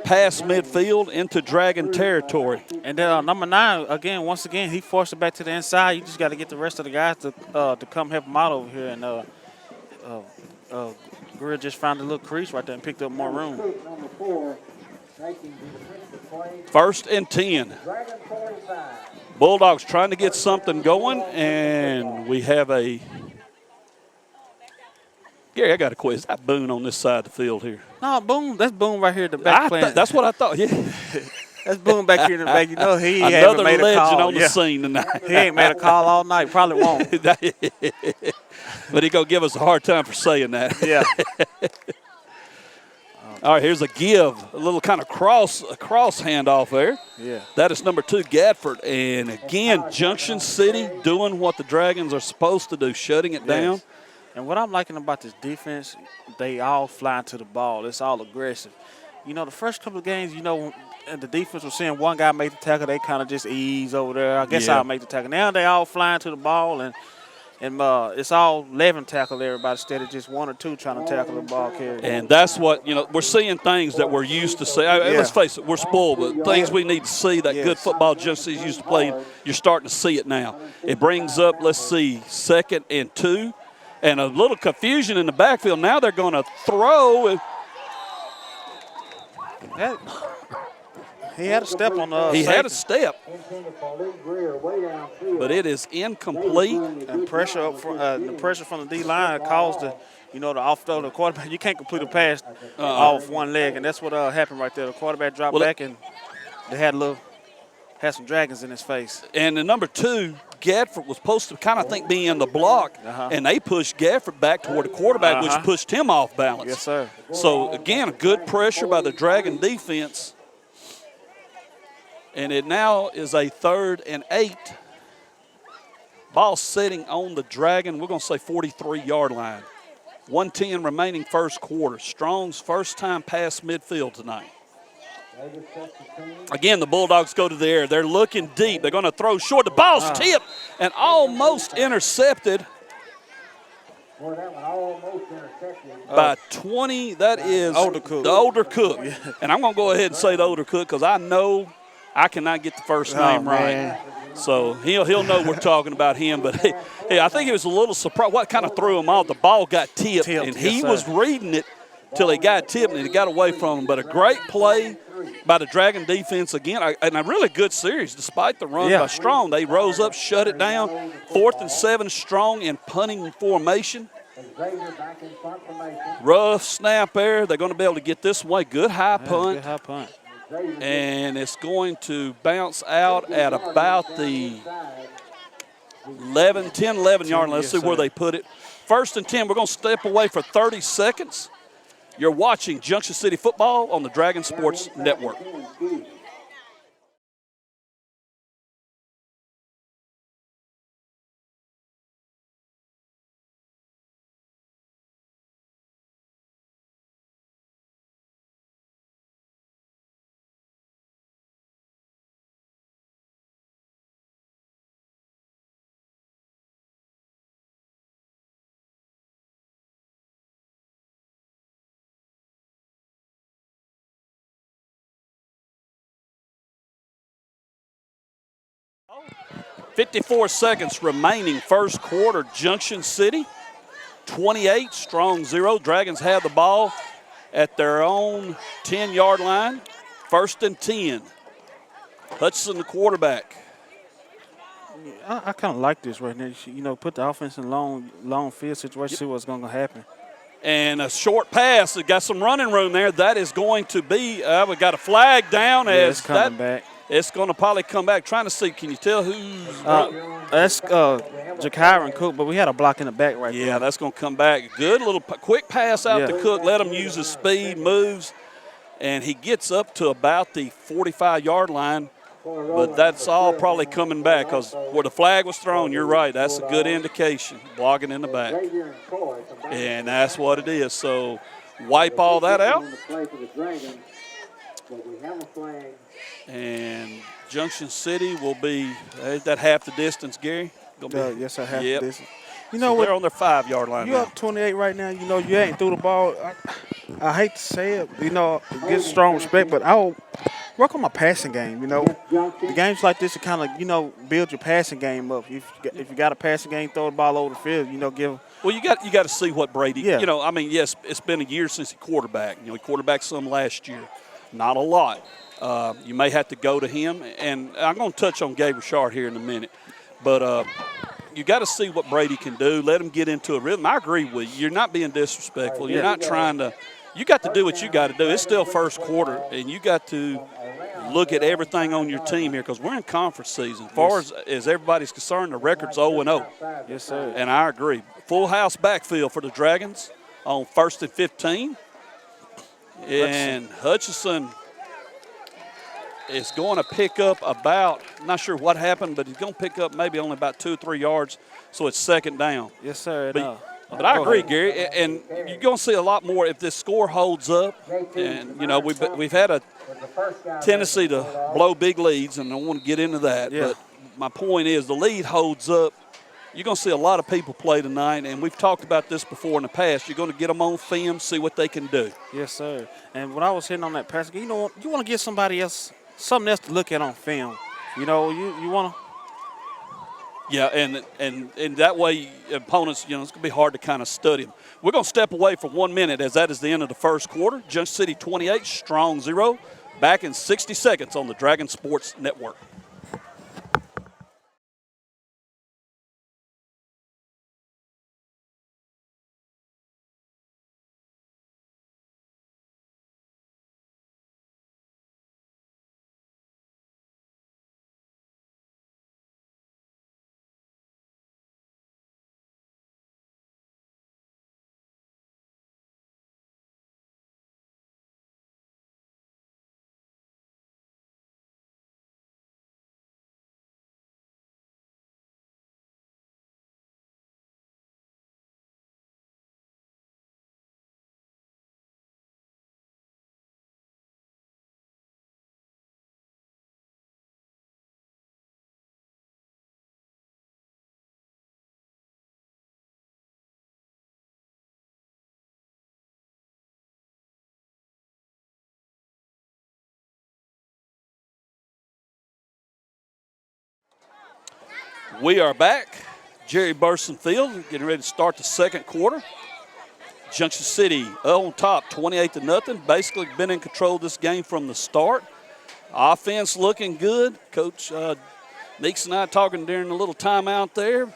past midfield into Dragon territory. And then number 9, once again, he forced it back to the inside. You just got to get the rest of the guys to come help him out over here. And Greer just found a little crease right there and picked up more room. 1st and 10. Bulldogs trying to get something going, and we have a – Gary, I got a question. Is that Boone on this side of the field here? No, Boone. That's Boone right here at the back playing. That's what I thought, yeah. That's Boone back here in the back. He Another hasn't made a call. legend on the scene tonight. He ain't made a call all night. Probably won't. But he going to give us a hard time for saying that. Yeah. All right, here's a give, a little kind of cross handoff there. Yeah. That is number 2, Gadford. And again, Junction City doing what the Dragons are supposed to do, shutting it down. And what I'm liking about this defense, they all fly to the ball. It's all aggressive. The first couple of games, and the defense was seeing one guy make the tackle, they kind of just ease over there. I guess I'll make the tackle. Now they all flying to the ball, and it's all 11 tackle everybody instead of just 1 or 2 trying to tackle the ball carrier. And that's what, we're seeing things that we're used to see. Let's face it, we're spoiled, but things we need to see that good football just as used to playing, you're starting to see it now. It brings up, let's see, 2nd and 2, and a little confusion in the backfield. Now they're going to throw. He had a step on the He safety. had a step, but it is incomplete. And pressure up front, the pressure from the D-line caused the off throw. The quarterback, you can't complete a pass off one leg, and that's what happened right there. The quarterback dropped back, and they had some dragons in his face. And the number 2, Gadford, was supposed to kind of be in the block, and they pushed Gadford back toward the quarterback, which pushed him off balance. Yes, sir. So, again, a good pressure by the Dragon defense. And it now is a 3rd and 8. Ball sitting on the Dragon, we're going to say 43-yard line. 1:10 remaining first quarter. Strong's first time past midfield tonight. Again, the Bulldogs go to the air. They're looking deep. They're going to throw short. The ball's tipped and almost intercepted Boy, that one almost intercepted. by 20. That is Older Cook. the older Cook. And I'm going to go ahead and say the older Cook because I know I cannot get the first name right. man. So he'll know we're talking about him. But hey, I think it was a little surprise. What kind of threw him off? The ball got tipped, and he yes, was sir. reading it till he got tipped and he got away from him. But a great play by the Dragon defense again, and a really good series despite the run by Strong. They rose up, shut it down. 4th and 7, Strong in punting formation. Xavier back in front formation. Rough snap there. They're going to be able to get this way. Good high punt. Good high punt. And it's going to bounce out at about the 10, 11 yard line. Let's see where they put it. 1st and 10, we're going to step away for 30 seconds. You're watching Junction City Football on the Dragon Sports Network. Oh, 54 seconds remaining first quarter. Junction City 28, Strong 0. Dragons have the ball at their own 10-yard line. 1st and 10. Hutchinson, the quarterback. I kind of like this right now. You know, put the offense in long field situation, see what's going to happen. And a short pass. It got some running room there. That is going to be, we got a flag down as it's coming back. It's going to probably come back. Trying to see, can you tell who's? That's Jakiron Cook, but we had a block in the back right there. Yeah, that's going to come back. Good little quick pass out to Cook. Let him use his speed, moves, and he gets up to about the 45-yard line. But that's all probably coming back because where the flag was thrown, you're right. That's a good indication. Blocking in the back. And that's what it is. So wipe all that out. And Junction City will be that half the distance, Gary. Yes, I have Yep. this. You know They're what? on their 5-yard line You're now. up 28 right now. You know, you ain't threw the ball. I hate to say it. You know, get strong respect, but I'll work on my passing game. You know, the games like this, to kind of, you know, build your passing game up. If you got a passing game, throw the ball over the field. You know, give. Well, you got to see what Brady. Yeah. You know, I mean, yes, it's been a year since he quarterbacked. You know, he quarterbacked some last year, not a lot. You may have to go to him, and I'm going to touch on Gabe Richard here in a minute, but you got to see what Brady can do. Let him get into a rhythm. I agree with you. You're not being disrespectful. You're not trying to. You got to do what you got to do. It's still first quarter, and you got to look at everything on your team here because we're in conference season. As far as everybody's concerned, the record's 0-0. Yes, sir. And I agree. Full house backfield for the Dragons on 1st and 15. And Hutchinson is going to pick up about, not sure what happened, but he's going to pick up maybe only about 2 or 3 yards, so it's 2nd down. Yes, sir. But I agree, Gary, and you're going to see a lot more if this score holds up. And, you know, we've had a tendency to blow big leads, and I don't want to get into that. Yeah. But my point is the lead holds up. You're going to see a lot of people play tonight, and we've talked about this before in the past. You're going to get them on film, see what they can do. Yes, sir. And when I was hitting on that pass, you know, you want to get somebody else, something else to look at on film. You know, you want to. Yeah, and that way opponents, you know, it's going to be hard to kind of study them. We're going to step away for 1 minute as that is the end of the first quarter. Junction City 28, Strong 0. Back in 60 seconds on the Dragon Sports Network. We are back. Jerry Burson Field, getting ready to start the second quarter. Junction City on top, 28-0. Basically been in control of this game from the start. Offense looking good. Coach Neeks and I talking during a little timeout there.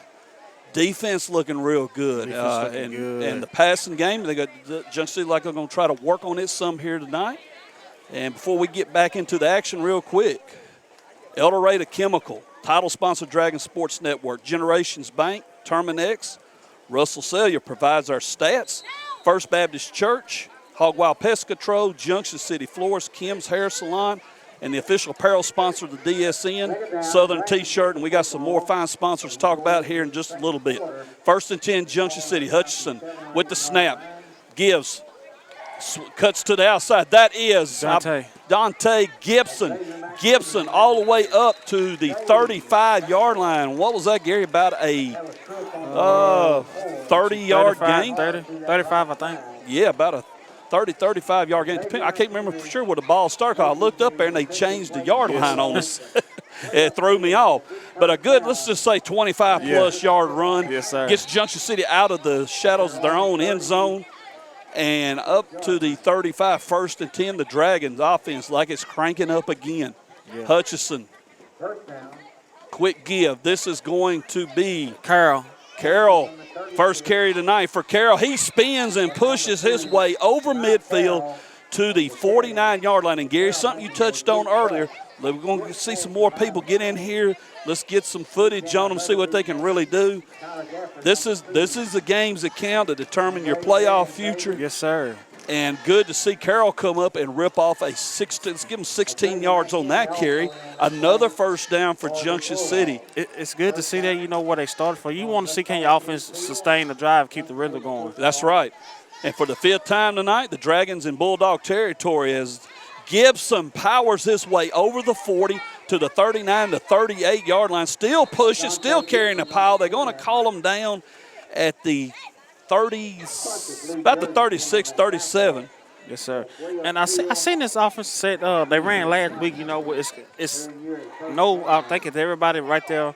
Defense looking real good. And the passing game, they got Junction City like they're going to try to work on it some here tonight. And before we get back into the action real quick, El Dorado Chemical, title sponsor Dragon Sports Network, Generations Bank, Terminex, Russell Sellier provides our stats, First Baptist Church, Hog Wild Pest Control, Junction City Florist, Kim's Hair Salon, and the official apparel sponsor of the DSN, Southern T-shirt, and we got some more fine sponsors to talk about here in just a little bit. 1st and 10, Junction City. Hutchinson with the snap, gives, cuts to the outside. That is Dante Gibson. Gibson all the way up to the 35-yard line. What was that, Gary? About a 30-yard gain? 35, I think. Yeah, about a 30, 35-yard gain. I can't remember for sure where the ball started. I looked up there, and they changed the yard line on us. It threw me off. But a good, let's just say 25-plus yard run. Yes, sir. Gets Junction City out of the shadows of their own end zone and up to the 35, 1st and 10. The Dragons offense like it's cranking up again. Yeah. Hutchison, quick give. This is going to be Carroll, first carry tonight for Carroll. He spins and pushes his way over midfield to the 49-yard line. And, Gary, something you touched on earlier, we're going to see some more people get in here. Let's get some footage on them, see what they can really do. This is the games that count to determine your playoff future. Yes, sir. And good to see Carroll come up and rip off a 16. Let's give him 16 yards on that carry. Another first down for Junction City. It's good to see that you know where they started for. You want to see can your offense sustain the drive, keep the rhythm going. That's right. And for the 5th time tonight, the Dragons in Bulldog territory as Gibson powers his way over the 40 to the 39 to 38-yard line. Still pushing, still carrying the pile. They're going to call him down at the 30, about the 36, 37. Yes, sir. And I seen this offense set. They ran last week. You know, it's no. I think it's everybody right there.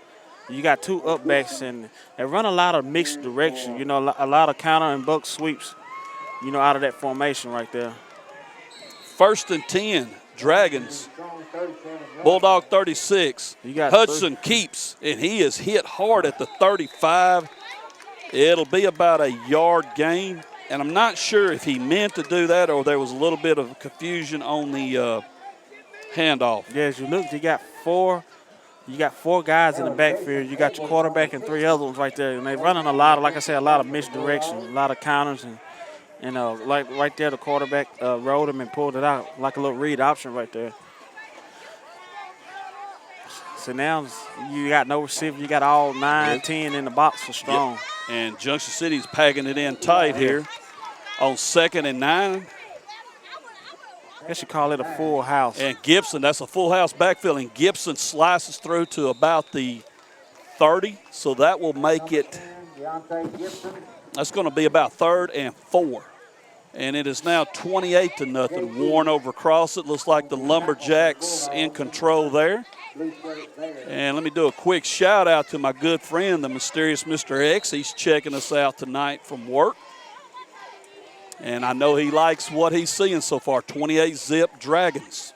You got 2 upbacks, and they run a lot of mixed direction. You know, a lot of counter and buck sweeps. You know, out of that formation right there. 1st and 10, Dragons. Bulldog 36. Hudson keeps, and he is hit hard at the 35. It'll be about a yard gain, and I'm not sure if he meant to do that or there was a little bit of confusion on the handoff. Yeah, as you look, you got four guys in the backfield. You got your quarterback and 3 other ones right there, and they're running a lot of, like I said, a lot of misdirection, a lot of counters, and like right there, the quarterback rolled him and pulled it out like a little read option right there. So now you got no receiver. You got all 9, 10 in the box for Strong. Yep. And Junction City's packing it in tight here on 2nd and 9. I guess you call it a full house. And Gibson, that's a full house backfield, and Gibson slices through to about the 30, so that will make it, that's going to be about 3rd and 4. And it is now 28-0. Warren over across it. Looks like the Lumberjacks in control there. And let me do a quick shout out to my good friend, the mysterious Mr. X. He's checking us out tonight from work. And I know he likes what he's seeing so far. 28-zip Dragons.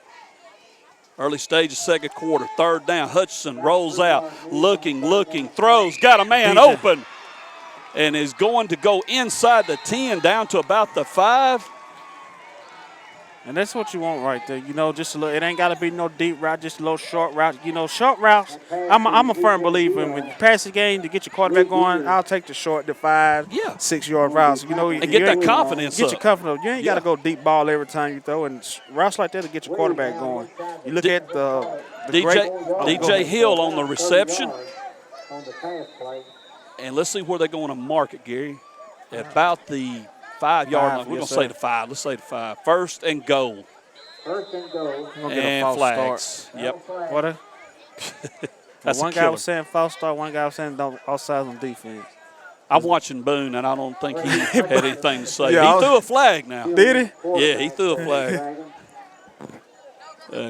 Early stage of second quarter. 3rd down. Hutchinson rolls out. Looking, throws. Got a man open. And is going to go inside the 10 down to about the 5. And that's what you want right there. You know, just a little. It ain't got to be no deep route, just a little short route. You know, short routes. I'm a firm believer in when you pass the game to get your quarterback going. I'll take the short, the 5, 6-yard routes. You know, and get that confidence. Get your confidence. You ain't got to go deep ball every time you throw. And routes like that to get your quarterback going. You look at the DJ Hill on the reception. And let's see where they're going to mark it, Gary. At about the 5-yard line. We're going to say the 5. Let's say the 5. 1st and goal. And flags. Yep. What? That's one guy was saying false start. One guy was saying offside on defense. I'm watching Boone, and I don't think he had anything to say. He threw a flag now. Did he? Yeah, he threw a flag.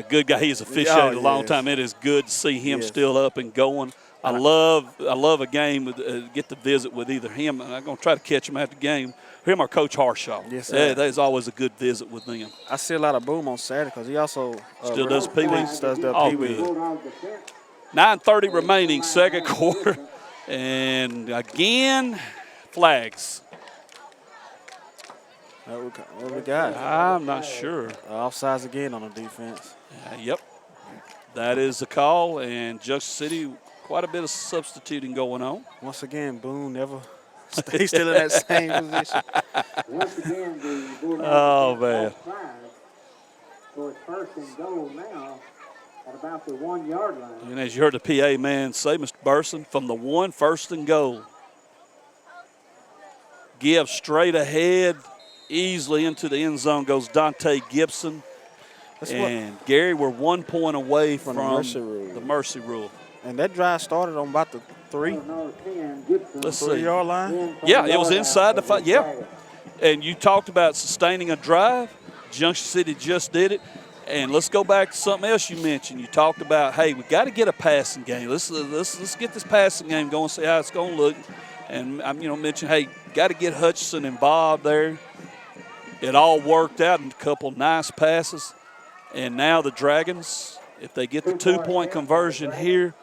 Good guy. He has officiated a long time. It is good to see him still up and going. I love a game with get to visit with either him, and I'm going to try to catch him after the game, him or Coach Harshaw. Yes, sir. Yeah, that is always a good visit with them. I see a lot of Boom on Saturday because he also Still does Pee-wee. Does the All Pee-wee. good. 9:30 remaining, second quarter, and again, flags. What we got? I'm not sure. Offsides again on the defense. Yep, that is the call, and Junction City, quite a bit of substituting going on. Once again, Boone never stays still in that same position. Once again, the Bulldogs Oh, man. offside. So it's first and goal now at about the 1 yard line. And as you heard the PA man say, Mr. Burson, from the 1, first and goal. Give straight ahead, easily into the end zone goes Dante Gibson. And Gary, we're 1 point away from the mercy rule. the mercy rule. And that drive started on about the 3 Number 10, Gibson. Let's see. 3 yard line. In from Yeah, the it was yard inside line the for five. Yeah. Dragons. And you talked about sustaining a drive. Junction City just did it. And let's go back to something else you mentioned. You talked about, hey, we got to get a passing game. Let's get this passing game going, see how it's going to look. And I'm mentioned, hey, got to get Hutchinson involved there. It all worked out in a couple nice passes. And now the Dragons, if they get the 2-point conversion here,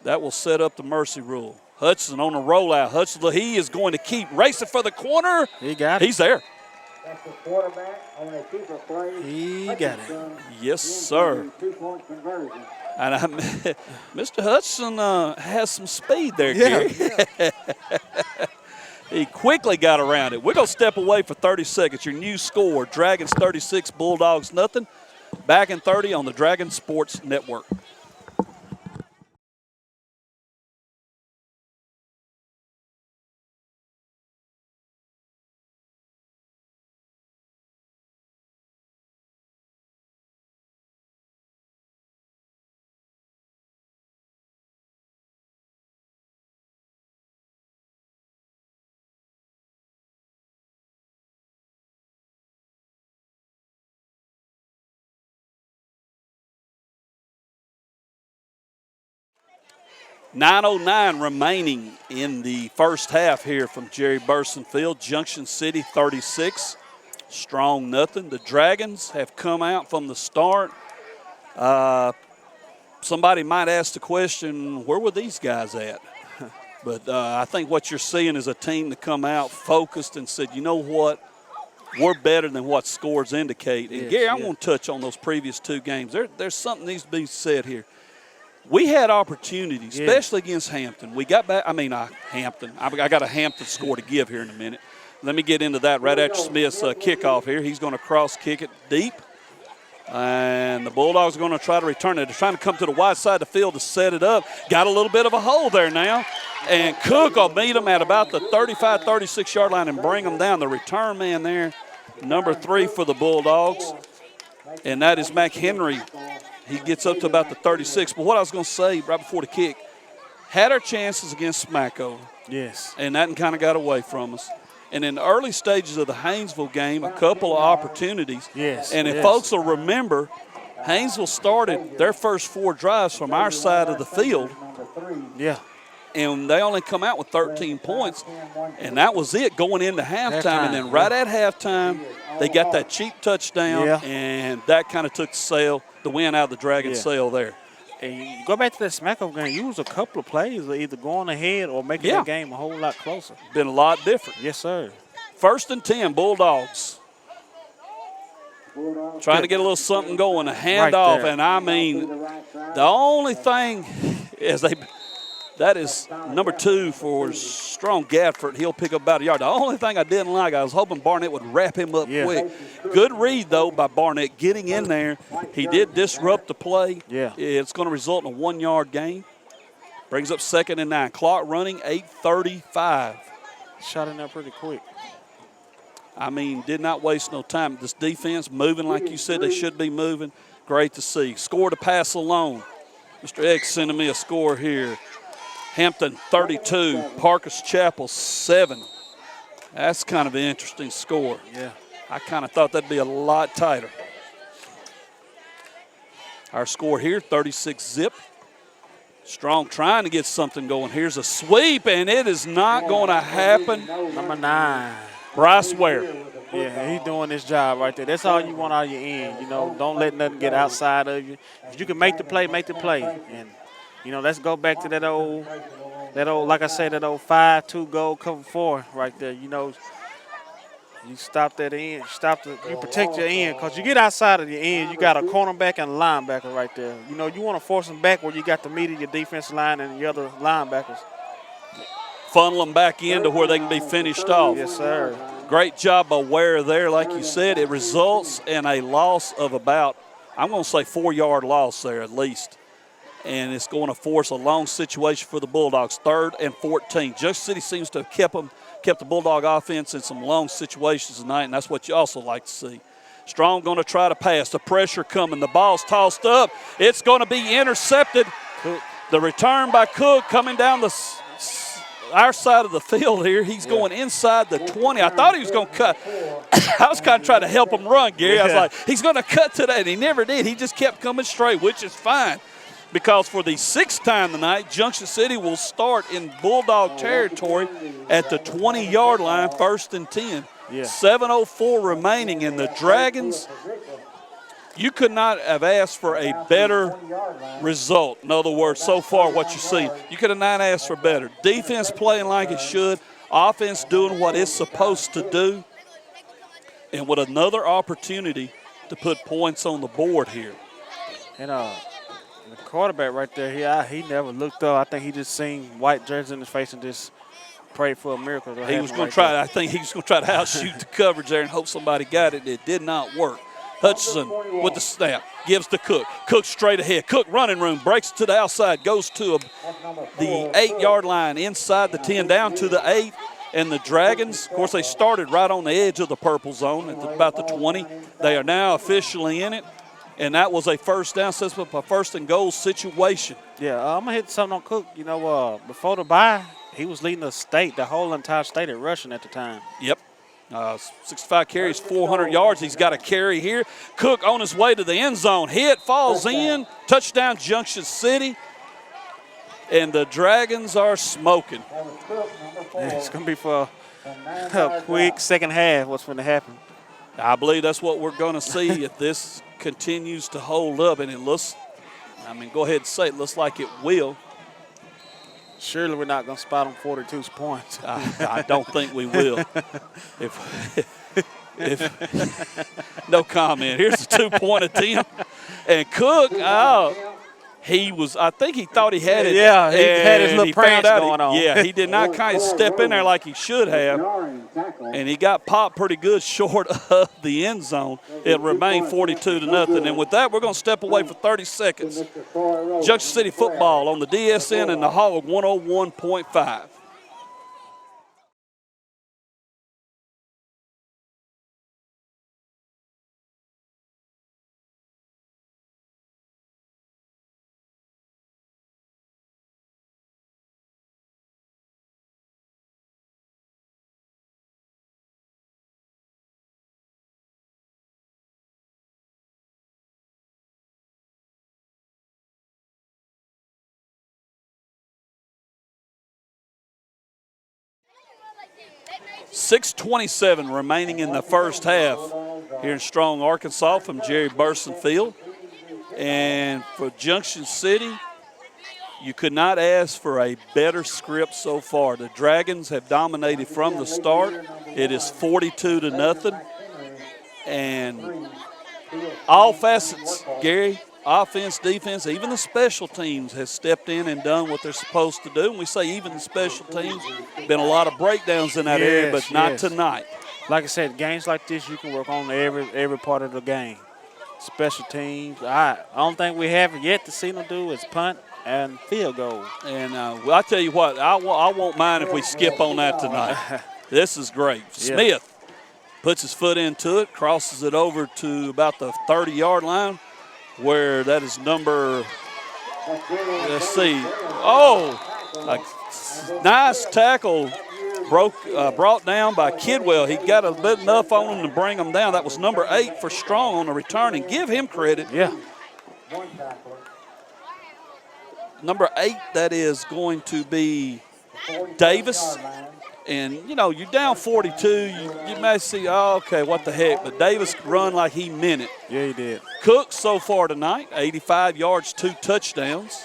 that will set up the mercy rule. Hutchinson on a rollout. Hutchinson, he is going to keep racing for the corner. He got it. He's there. That's the quarterback on a keeper play. He got it. Hutchinson Yes, in sir. for the 2-point conversion. And Mr. Hutchinson has some speed there, Yeah. Gary. He quickly got around it. We're going to step away for 30 seconds. Your new score, Dragons 36, Bulldogs nothing. Back in 30 on the Dragon Sports Network. .909 remaining in the first half here from Jerry Burson Field. Junction City 36, Strong nothing. The Dragons have come out from the start. Somebody might ask the question, where were these guys at? But I think what you're seeing is a team that come out focused and said, you know what, we're better than what scores indicate. And Yes, Gary, I yeah. want to touch on those previous two games. There's something needs to be said here. We had opportunities, Yeah. especially against Hampton. We got back. Hampton. I got a Hampton score to give here in a minute. Let me get into that right after Smith's kickoff here. He's going to cross kick it deep. And the Bulldogs are going to try to return it. They're trying to come to the wide side of the field to set it up. Got a little bit of a hole there now. And Cook will meet them at about the 35, 36-yard line and bring them down. The return man there, number 3 for the Bulldogs. And that is McHenry. He gets up to about the 36. But what I was going to say right before the kick, had our chances against Smackover. Yes. And that kind of got away from us. And in the early stages of the Haynesville game, a couple of opportunities. Yes, And if yes. folks will remember, Haynesville started their first 4 drives from our side of the field, Yeah. and they only come out with 13 points. And that was it going into halftime. And then Halftime, right at halftime, they got that cheap touchdown, Yeah. and that kind of took the win out of the Dragon Yeah. sail there. And you go back to that Smackover game, you was a couple of plays of either going ahead or making Yeah. the game a whole lot closer. Been a lot different. Yes, sir. 1st and 10, Bulldogs. Trying to get a little something going, a handoff, there. and I mean, the only thing is that is number 2 for Strong Gadford. He'll pick up about a yard. The only thing I didn't like, I was hoping Barnett would wrap him up Yeah. quick. Good read, though, by Barnett getting in there. He did disrupt the play. Yeah. It's going to result in a 1-yard gain. Brings up 2nd and 9. Clock running, 8:35. Shot in there pretty quick. I mean, did not waste no time. This defense moving like you said they should be moving. Great to see. Score to pass alone. Mr. X sending me a score here. Hampton 32, Parker's Chapel 7. That's kind of an interesting score. Yeah. I kind of thought that'd be a lot tighter. Our score here, 36-zip. Strong trying to get something going. Here's a sweep, and it is not going to happen. Number 9. Bryce Ware. Yeah, he's doing his job right there. That's all you want out of your end. You know, don't let nothing get outside of you. If you can make the play, make the play. And, you know, let's go back to that old, like I said, that old 5-2 goal cover 4 right there. You know, you stop that end, you protect your end, because you get outside of your end, you got a cornerback and a linebacker right there. You know, you want to force them back where you got the meat of your defensive line and your other linebackers. Funnel them back into where they can be finished off. Yes, sir. Great job by Ware there. Like you said, it results in a loss of about, I'm going to say 4-yard loss there at least. And it's going to force a long situation for the Bulldogs, 3rd and 14. Junction City seems to have kept the Bulldog offense in some long situations tonight, and that's what you also like to see. Strong going to try to pass. The pressure coming. The ball's tossed up. It's going to be intercepted. The return by Cook coming down our side of the field here. He's going inside the 20. I thought he was going to cut. I was kind of trying to help him run, Gary. I was like, he's going to cut today, and he never did. He just kept coming straight, which is fine. Because for the 6th time tonight, Junction City will start in Bulldog territory at the 20-yard line, 1st and 10. Yeah. 7:04 remaining, and the Dragons, you could not have asked for a better result. In other words, so far what you see, you could have not asked for better. Defense playing like it should, offense doing what it's supposed to do, and with another opportunity to put points on the board here. And the quarterback right there, he never looked up. I think he just seen white jersey in his face and just prayed for a miracle. He was going to try. I think he was going to try to outshoot the coverage there and hope somebody got it. It did not work. Hutchinson with the snap, gives to Cook. Cook straight ahead. Cook running room, breaks to the outside, goes to the 8-yard line, inside the 10, down to the 8. And the Dragons, of course, they started right on the edge of the purple zone at about the 20. They are now officially in it. And that was a first down, sets up a 1st and goal situation. Yeah, I'm going to hit something on Cook. You know, before the bye, he was leading the whole entire state at rushing at the time. Yep. 65 carries, 400 yards. He's got a carry here. Cook on his way to the end zone. Hit, falls in. Touchdown, Junction City. And the Dragons are smoking. Yeah, it's going to be for a quick second half what's going to happen. I believe that's what we're going to see if this continues to hold up. And it looks, go ahead and say it looks like it will. Surely we're not going to spot on 42's points. I don't think we will. No comment. Here's a 2-point attempt. And Cook, I think he thought he had it. Yeah, he had his little prance going on. Yeah, he did not kind of step in there like he should have. And he got popped pretty good short of the end zone. It remained 42-0. And with that, we're going to step away for 30 seconds. Junction City football on the DSN and the Hog 101.5. .6:27 remaining in the first half here in Strong, Arkansas from Jerry Burson Field. And for Junction City, you could not ask for a better script so far. The Dragons have dominated from the start. It is 42-0. And all facets, Gary, offense, defense, even the special teams has stepped in and done what they're supposed to do. And we say even the special teams, been a lot of breakdowns in that area, but not tonight. Like I said, games like this, you can work on every part of the game. Special teams. The only thing we haven't yet to see them do is punt and field goal. And I tell you what, I won't mind if we skip on that tonight. This is great. Yeah. Smith puts his foot into it, crosses it over to about the 30-yard line, where that is number, let's see, a nice tackle brought down by Kidwell. He got a bit enough on him to bring him down. That was number 8 for Strong on the return, and give him credit. Yeah. number 8, that is going to be Davis. And, you know, you're down 42. You may see, oh, okay, what the heck. But Davis run like he meant it. Yeah, he did. Cook so far tonight, 85 yards, 2 touchdowns.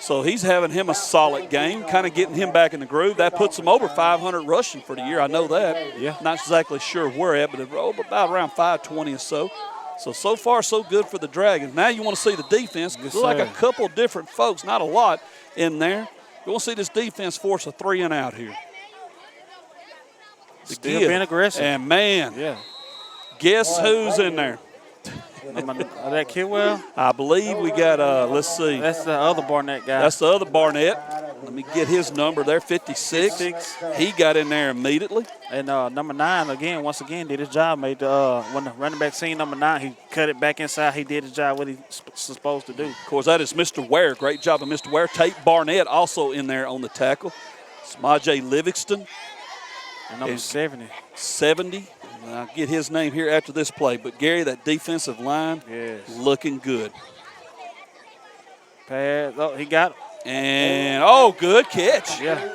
So he's having him a solid game, kind of getting him back in the groove. That puts him over 500 rushing for the year. I know that. Yeah. Not exactly sure where at, but about around 520 or so. So far, so good for the Dragons. Now you want to see the defense. Yes, Look like a sir. couple different folks, not a lot in there. You want to see this defense force a 3 and out here. The Still give. being aggressive. And, man, Yeah. guess who's in there? That Kidwell, I believe we got, let's see. that's the other Barnett guy. That's the other Barnett. Let me get his number there, 56. He got in there immediately. And number 9, once again, did his job. Made when the running back seen number 9, he cut it back inside. He did his job, what he's supposed to do. Of course, that is Mr. Ware. Great job of Mr. Ware. Tate Barnett also in there on the tackle. Smaje Livingston, And number 70. 70. And I'll get his name here after this play. But, Gary, that defensive line Yes. looking good. Pass. Oh, he got it. And, good catch. Yeah.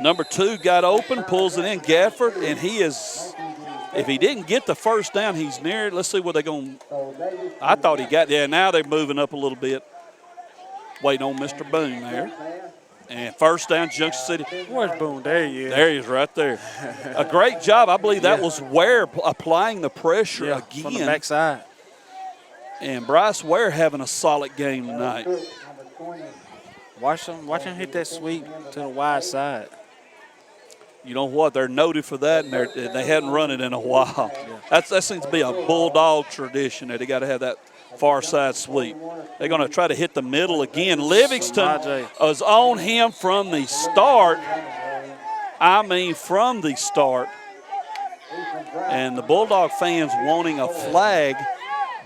Number 2 got open, pulls it in, Gafford, and he is, if he didn't get the first down, he's near it. Let's see what they're going to, I thought he got, now they're moving up a little bit. Waiting on Mr. Boone there. And first down, Junction City. Where's Boone? There he is. There he is right there. A great job. I believe that was Ware applying the pressure Yeah, again. from the backside. And Bryce Ware having a solid game tonight. Watch him hit that sweep to the wide side. You know what? They're noted for that, and they hadn't run it in a while. That seems to be a Bulldog tradition that they got to have that far side sweep. They're going to try to hit the middle again. Livingston was on him from the start. From the start. And the Bulldog fans wanting a flag,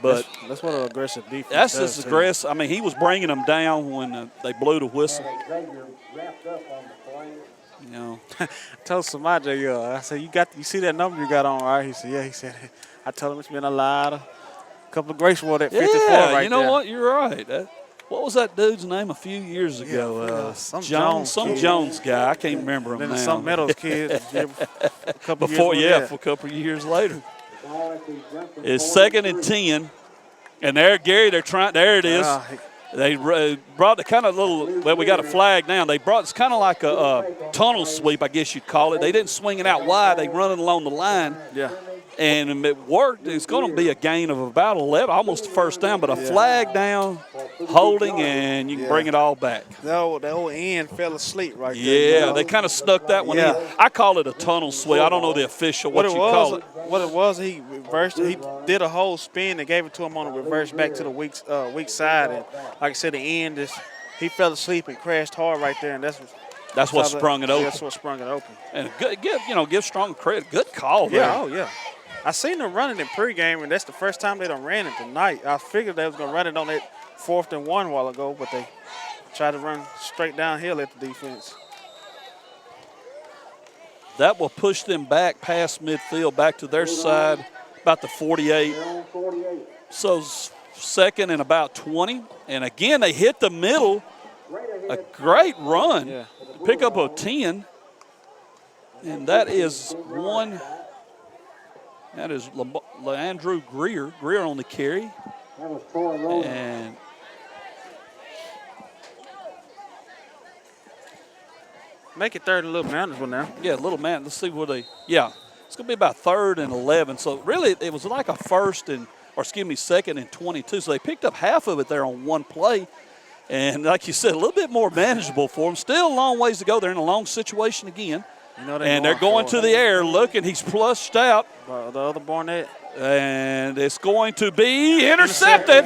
but that's what an aggressive defense that's does, just too. aggressive. I mean, he was bringing them down when they blew the whistle. You know. I told Samaje, I said, you see that number you got on, right? He said, yeah. He said, I told him it's been a lot of, couple of Grace Award at 54 right there. You know what? You're right. What was that dude's name a few years ago? some Jones guy. I can't remember him Then now. some Meadows kid. A couple Before, years for a couple of years later. It's 2nd and 10. And there, Gary, there it is. They brought the kind of we got a flag now. They brought, it's kind of like a tunnel sweep, I guess you'd call it. They didn't swing it out wide. They run it along the line. Yeah. And it worked. It's going to be a gain of about 11, almost a first down, but a flag down, holding, and you can bring it all back. The old end fell asleep right there. Yeah, they kind of snuck that one in. I call it a tunnel sweep. I don't know the official, what you call it. What it was, he reversed. He did a whole spin and gave it to him on a reverse back to the weak side. And like I said, the end is he fell asleep and crashed hard right there, and that's what sprung it open. That's what sprung it open. And give Strong credit. Good call there. Yeah, yeah. I seen them running in pregame, and that's the first time they done ran it tonight. I figured they was gonna run it on that 4th and 1 while ago, but they tried to run straight downhill at the defense. That will push them back past midfield, back to their side, about the 48. So 2nd and about 20. And again, they hit the middle. A great run. Yeah. Pick up a 10. And that is one. That is Leandrew Greer. Greer on the carry. And Make it 3rd and Little Manageable now. yeah, Little Man. Let's see where they. Yeah, it's going to be about 3rd and 11. So really, it was like a 2nd and 22. So they picked up half of it there on one play. And like you said, a little bit more manageable for them. Still a long ways to go. They're in a long situation again. You know They're going to the air, looking. He's flushed out. The other Barnett. And it's going to be intercepted.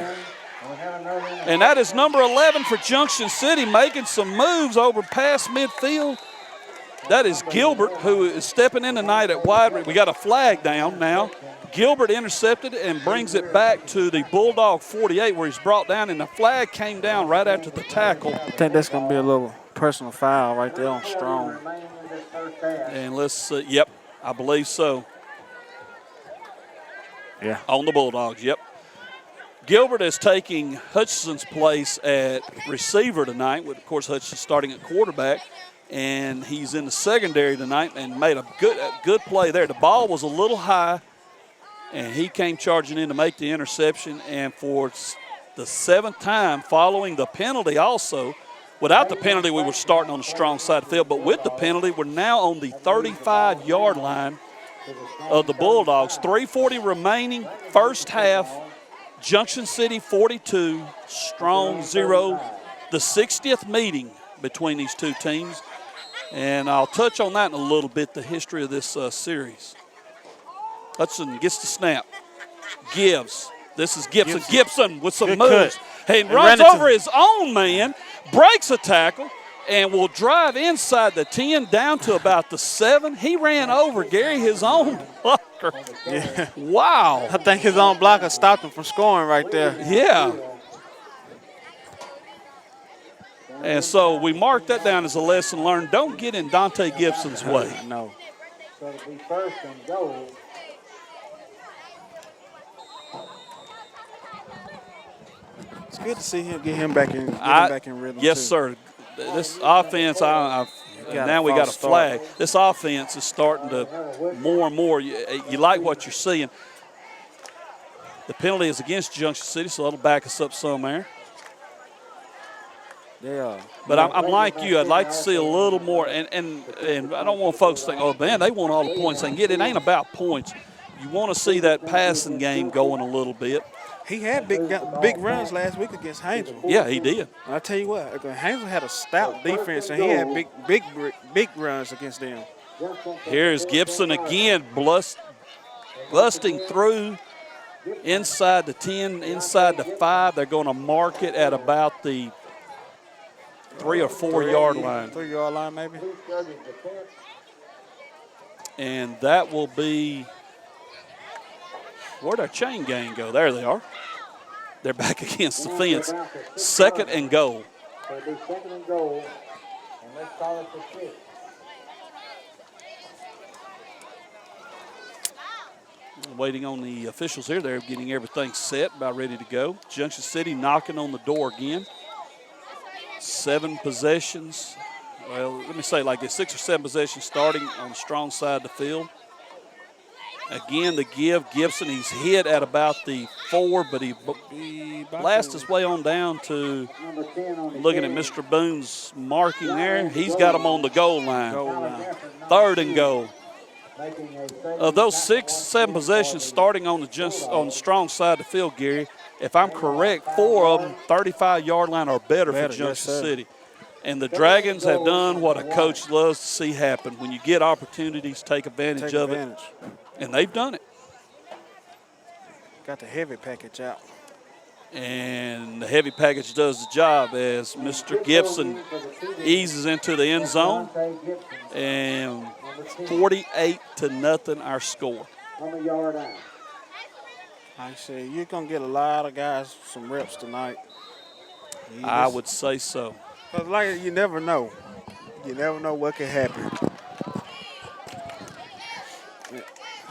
And that is number 11 for Junction City, making some moves over past midfield. That is Gilbert, who is stepping in tonight at wide. We got a flag down now. Gilbert intercepted and brings it back to the Bulldog 48, where he's brought down, and the flag came down right after the tackle. I think that's going to be a little personal foul right there on Strong. And let's see. Yep, I believe so. Yeah. On the Bulldogs, yep. Gilbert is taking Hutchinson's place at receiver tonight, with, of course, Hutchinson starting at quarterback, and he's in the secondary tonight and made a good play there. The ball was a little high, and he came charging in to make the interception, and for the 7th time following the penalty also. Without the penalty, we were starting on the strong side of the field, but with the penalty, we're now on the 35-yard line of the Bulldogs. 3:40 remaining, first half. Junction City 42, Strong 0. The 60th meeting between these two teams, and I'll touch on that in a little bit, the history of this series. Hudson gets the snap, gives. This is Gibson. Gibson with some Good moves. cut. Hey, And runs ran into- over his own man, breaks a tackle, and will drive inside the 10 down to about the 7. He ran over, Gary, his own blocker. Yeah. Wow. I think his own blocker stopped him from scoring right there. Yeah. And so we mark that down as a lesson learned. Don't get in Dante Gibson's way. No. So it'll be first and goal. It's good to see him, get him back in, back in rhythm. Yes, too. sir. This offense, now we got a flag. This offense is starting to more and more. You like what you're seeing. The penalty is against Junction City, so that'll back us up some there. Yeah. But I'm like you. I'd like to see a little more. And I don't want folks to think, oh, man, they want all the points they can get. It ain't about points. You want to see that passing game going a little bit. He had big runs last week against Haynesville. Yeah, he did. And I tell you what, Haynesville had a stout defense, and he had big runs against them. Here's Gibson again, busting through inside the 10, inside the 5. They're going to mark it at about the 3 or 4 yard line. 3 yard line, maybe. And that will be, where'd our chain gang go? There they are. They're back against the fence. 2nd and goal. So it'll be 2nd and goal, and let's call it for 6. Waiting on the officials here. They're getting everything set, about ready to go. Junction City knocking on the door again. 7 possessions. Well, let me say it like this, 6 or 7 possessions starting on the strong side of the field. Again, the give. Gibson, he's hit at about the 4, but he blasts his way on down to, looking at Mr. Boone's marking there, he's got him on the goal line. 3rd and goal. Of those 6, 7 possessions starting on the strong side of the field, Gary, if I'm correct, 4 of them 35-yard line or better for Junction City. And the Dragons have done what a coach loves to see happen. When you get opportunities, take advantage of it. And they've done it. Got the heavy package out. And the heavy package does the job as Mr. Gibson eases into the end zone. And 48-0 our score. On the yard out. Like I said, you're going to get a lot of guys some reps tonight. I would say so. Because like, you never know. You never know what could happen.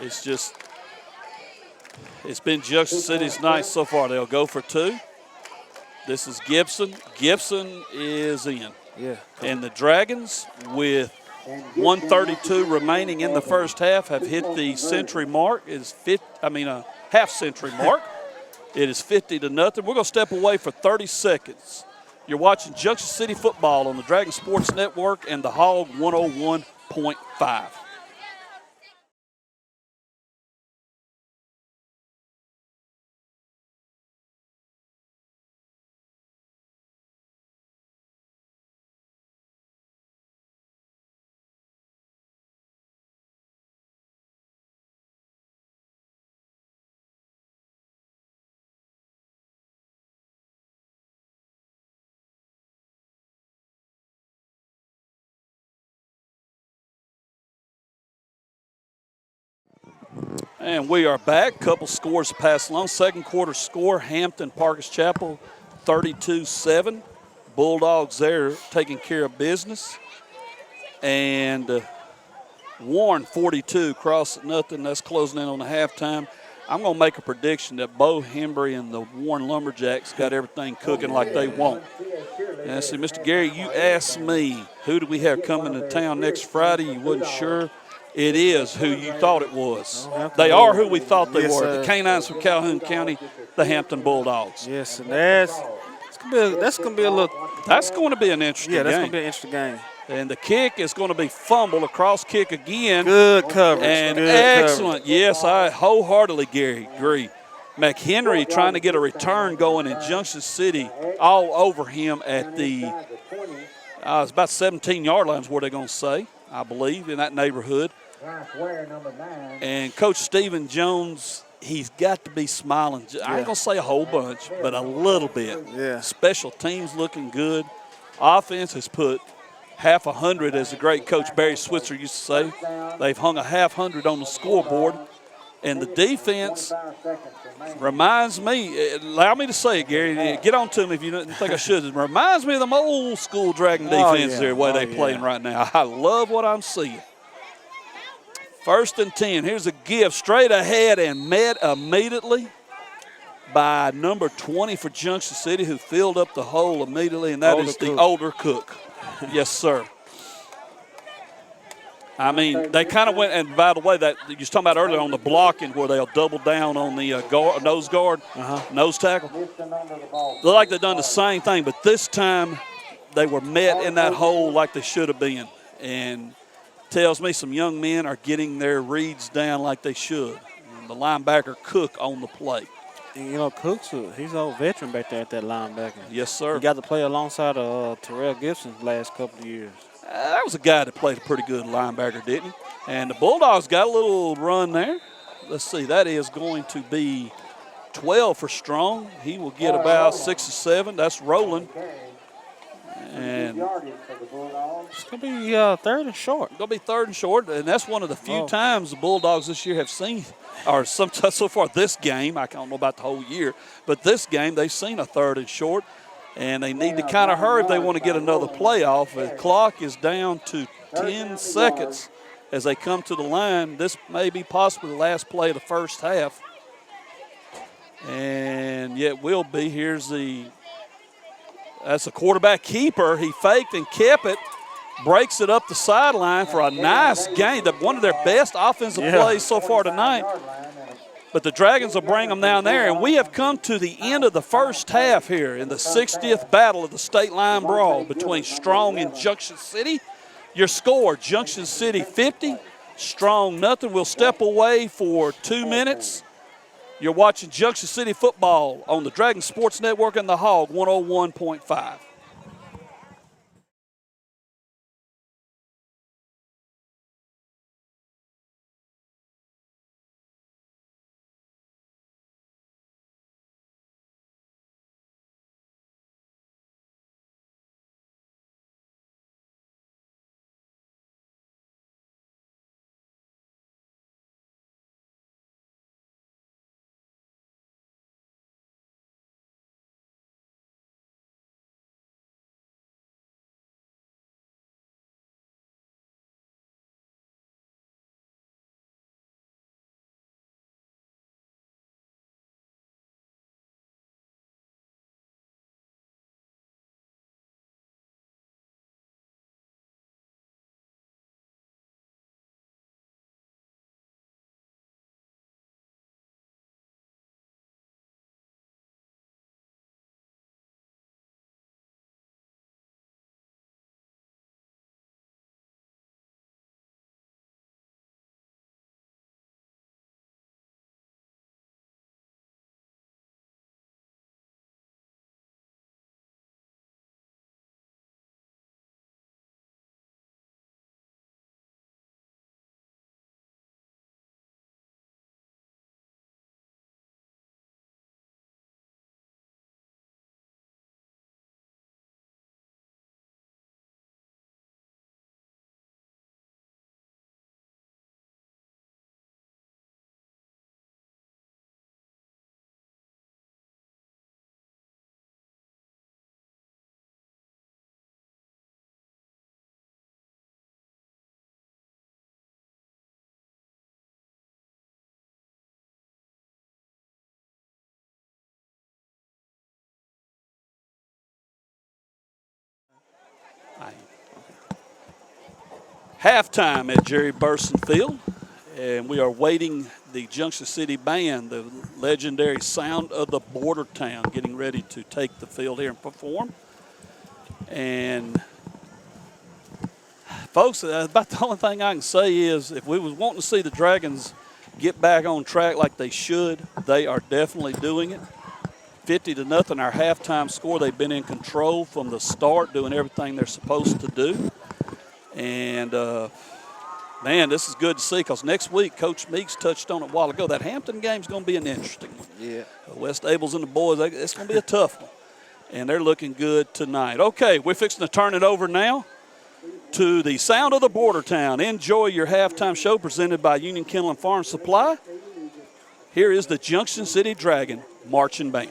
It's just, it's been Junction City's night so far. They'll go for 2. This is Gibson. Gibson is in. Yeah. And the Dragons, with 1:32 remaining in the first half, have hit the century mark. It's half century mark. It is 50-0. We're going to step away for 30 seconds. You're watching Junction City football on the Dragon Sports Network and the Hog 101.5. And we are back. Couple scores passed along. Second quarter score, Hampton Parkers Chapel 32-7. Bulldogs there taking care of business. And Warren 42, Cross at nothing. That's closing in on the halftime. I'm going to make a prediction that Bo Hembry and the Warren Lumberjacks got everything cooking like they want. And see, Mr. Gary, you asked me, who do we have coming to town next Friday? You wasn't sure. It is who you thought it was. They are who we thought they Yes, were. sir. The Canines from Calhoun County, the Hampton Bulldogs. Yes, and that's gonna be a little. That's going to be an interesting Yeah, that's game. gonna be an interesting game. And the kick is going to be fumbled, a cross kick again. Good coverage. And good excellent. Coverage. Yes, I wholeheartedly, Gary, agree. McHenry trying to get a return going in Junction City, all over him at the it's about 17-yard line is what they're going to say, I believe, in that neighborhood. And Coach Stephen Jones, he's got to be smiling. I ain't going to say a whole bunch, but a little bit. Yeah. Special teams looking good. Offense has put half 100, as the great coach Barry Switzer used to say. They've hung a half 100 on the scoreboard. And the defense reminds me, allow me to say it, Gary, get on to me if you didn't think I should. It reminds me of them old school Dragon defense there, the way they're playing right now. I love what I'm seeing. 1st and 10. Here's a give straight ahead and met immediately by number 20 for Junction City, who filled up the hole immediately, and that is the older Cook. Yes, sir. I mean, they kind of went, and by the way, that you was talking about earlier on the blocking where they'll double down on the nose guard, nose tackle. Look like they've done the same thing, but this time they were met in that hole like they should have been. And tells me some young men are getting their reads down like they should. And the linebacker Cook on the play. And, you know, Cook's he's an old veteran back there at that linebacker. Yes, sir. He got to play alongside Terrell Gibson the last couple of years. That was a guy that played a pretty good linebacker, didn't he? And the Bulldogs got a little run there. Let's see, that is going to be 12 for Strong. He will get about 6 or 7. That's rolling. And it's going to be 3rd and short. Going to be 3rd and short, and that's one of the few times the Bulldogs this year have seen, or sometimes so far this game, I don't know about the whole year, but this game they've seen a 3rd and short. And they need to kind of hurry if they want to get another playoff. The clock is down to 10 seconds as they come to the line. This may be possibly the last play of the first half. And yet will be. That's a quarterback keeper. He faked and kept it. Breaks it up the sideline for a nice gain. One of their best offensive plays so far tonight. But the Dragons will bring them down there. And we have come to the end of the first half here in the 60th battle of the state line brawl between Strong and Junction City. Your score, Junction City 50, Strong nothing. We'll step away for 2 minutes. You're watching Junction City football on the Dragon Sports Network and the Hog 101.5. halftime at Jerry Burson Field, and we are waiting the Junction City Band, the legendary Sound of the Border Town, getting ready to take the field here and perform. And folks, about the only thing I can say is if we was wanting to see the Dragons get back on track like they should, they are definitely doing it. 50-0, our halftime score. They've been in control from the start, doing everything they're supposed to do. And, man, this is good to see because next week, Coach Meeks touched on it a while ago, that Hampton game's going to be an interesting one. Yeah. West Abels and the boys, it's going to be a tough one. And they're looking good tonight. Okay, we're fixing to turn it over now to the Sound of the Border Town. Enjoy your halftime show presented by Union Kennel and Farm Supply. Here is the Junction City Dragon Marching Band.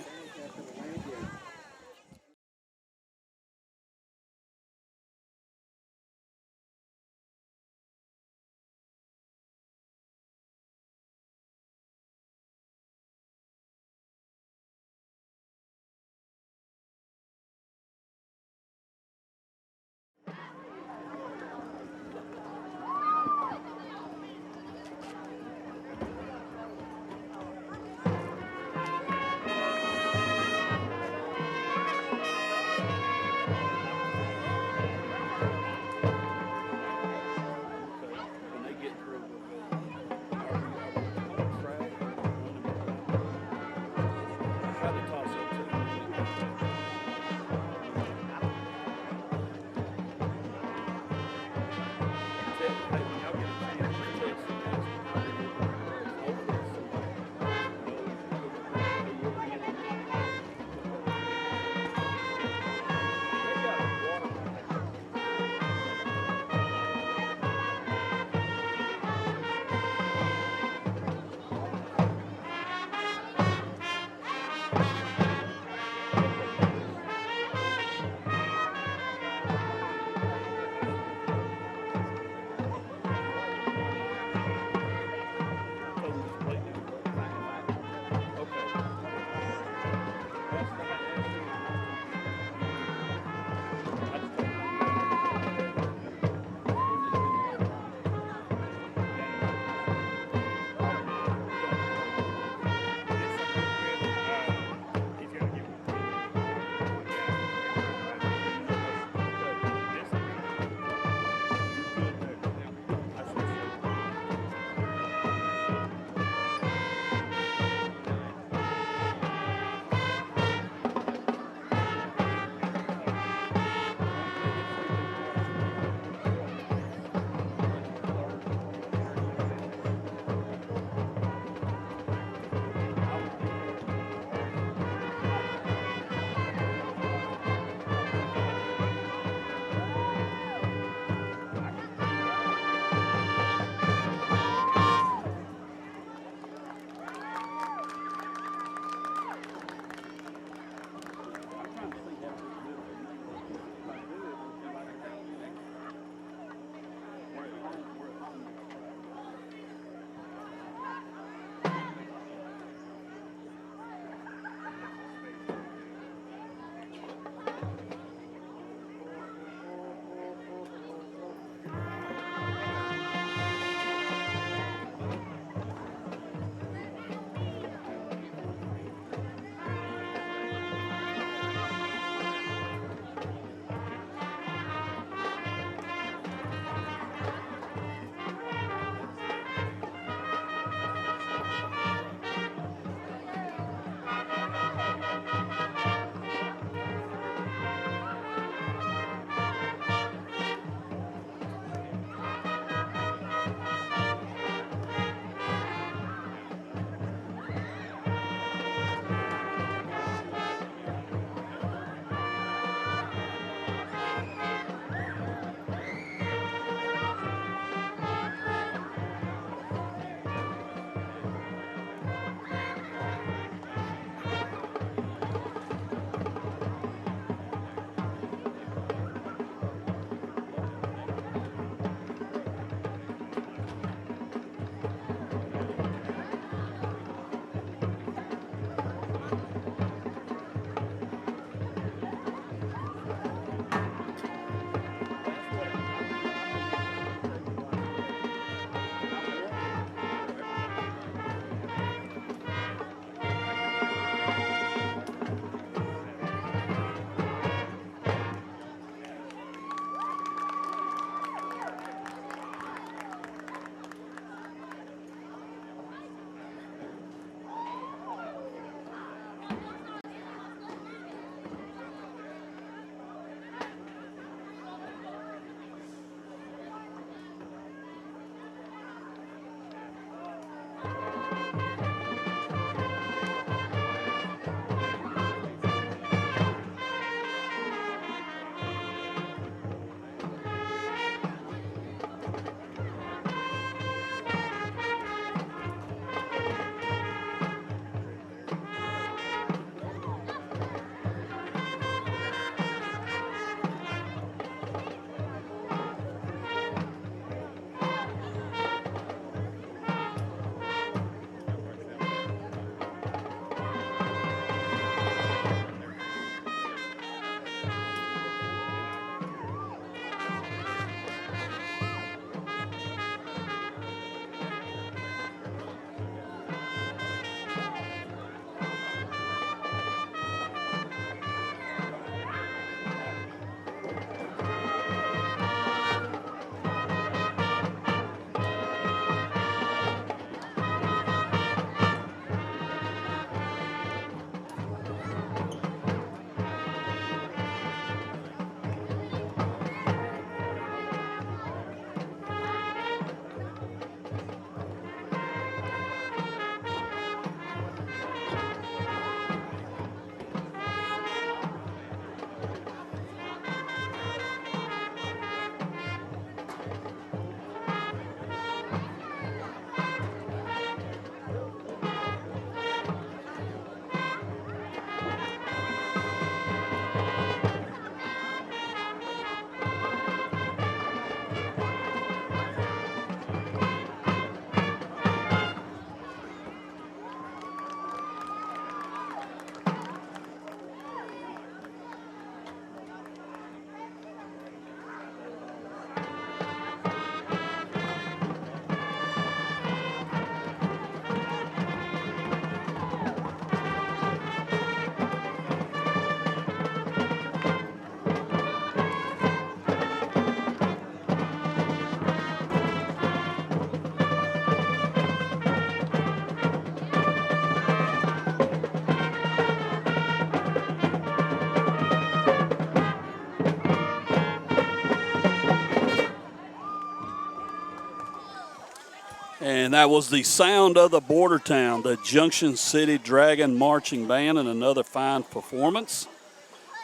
And that was the sound of the Border Town, the Junction City Dragon Marching Band, and another fine performance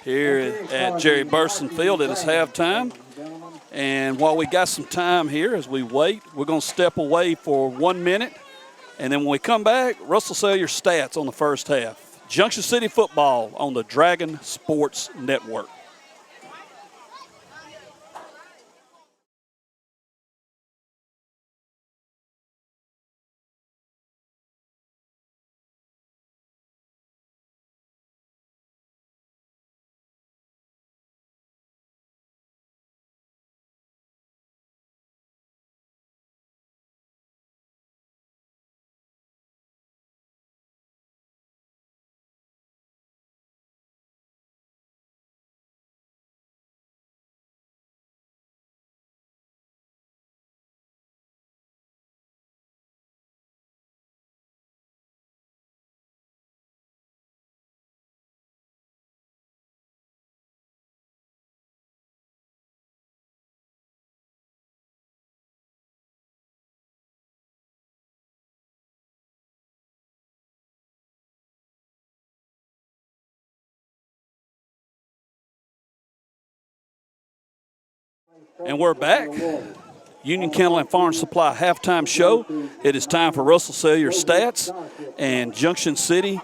here at Jerry Burson Field. It is halftime. And while we got some time here as we wait, we're going to step away for 1 minute. And then when we come back, Russell Sellier stats on the first half. Junction City football on the Dragon Sports Network. And we're back. Union Kennel and Farm Supply halftime show. It is time for Russell Sellier stats, and Junction City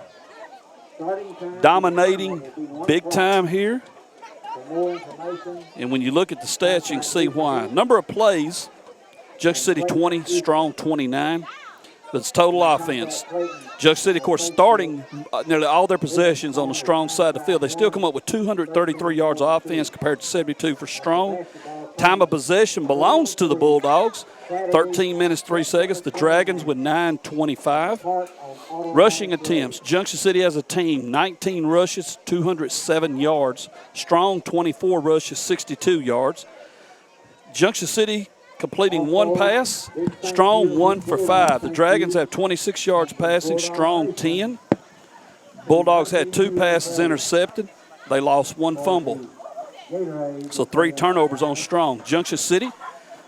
dominating big time here. And when you look at the stats, you can see why. Number of plays, Junction City 20, Strong 29. That's total offense. Junction City, of course, starting nearly all their possessions on the Strong side of the field. They still come up with 233 yards of offense compared to 72 for Strong. Time of possession belongs to the Bulldogs, 13 minutes, 3 seconds. The Dragons with 9:25. Rushing attempts, Junction City as a team, 19 rushes, 207 yards. Strong, 24 rushes, 62 yards. Junction City completing 1 pass, Strong 1 for 5. The Dragons have 26 yards passing, Strong 10. Bulldogs had 2 passes intercepted. They lost 1 fumble. So 3 turnovers on Strong. Junction City,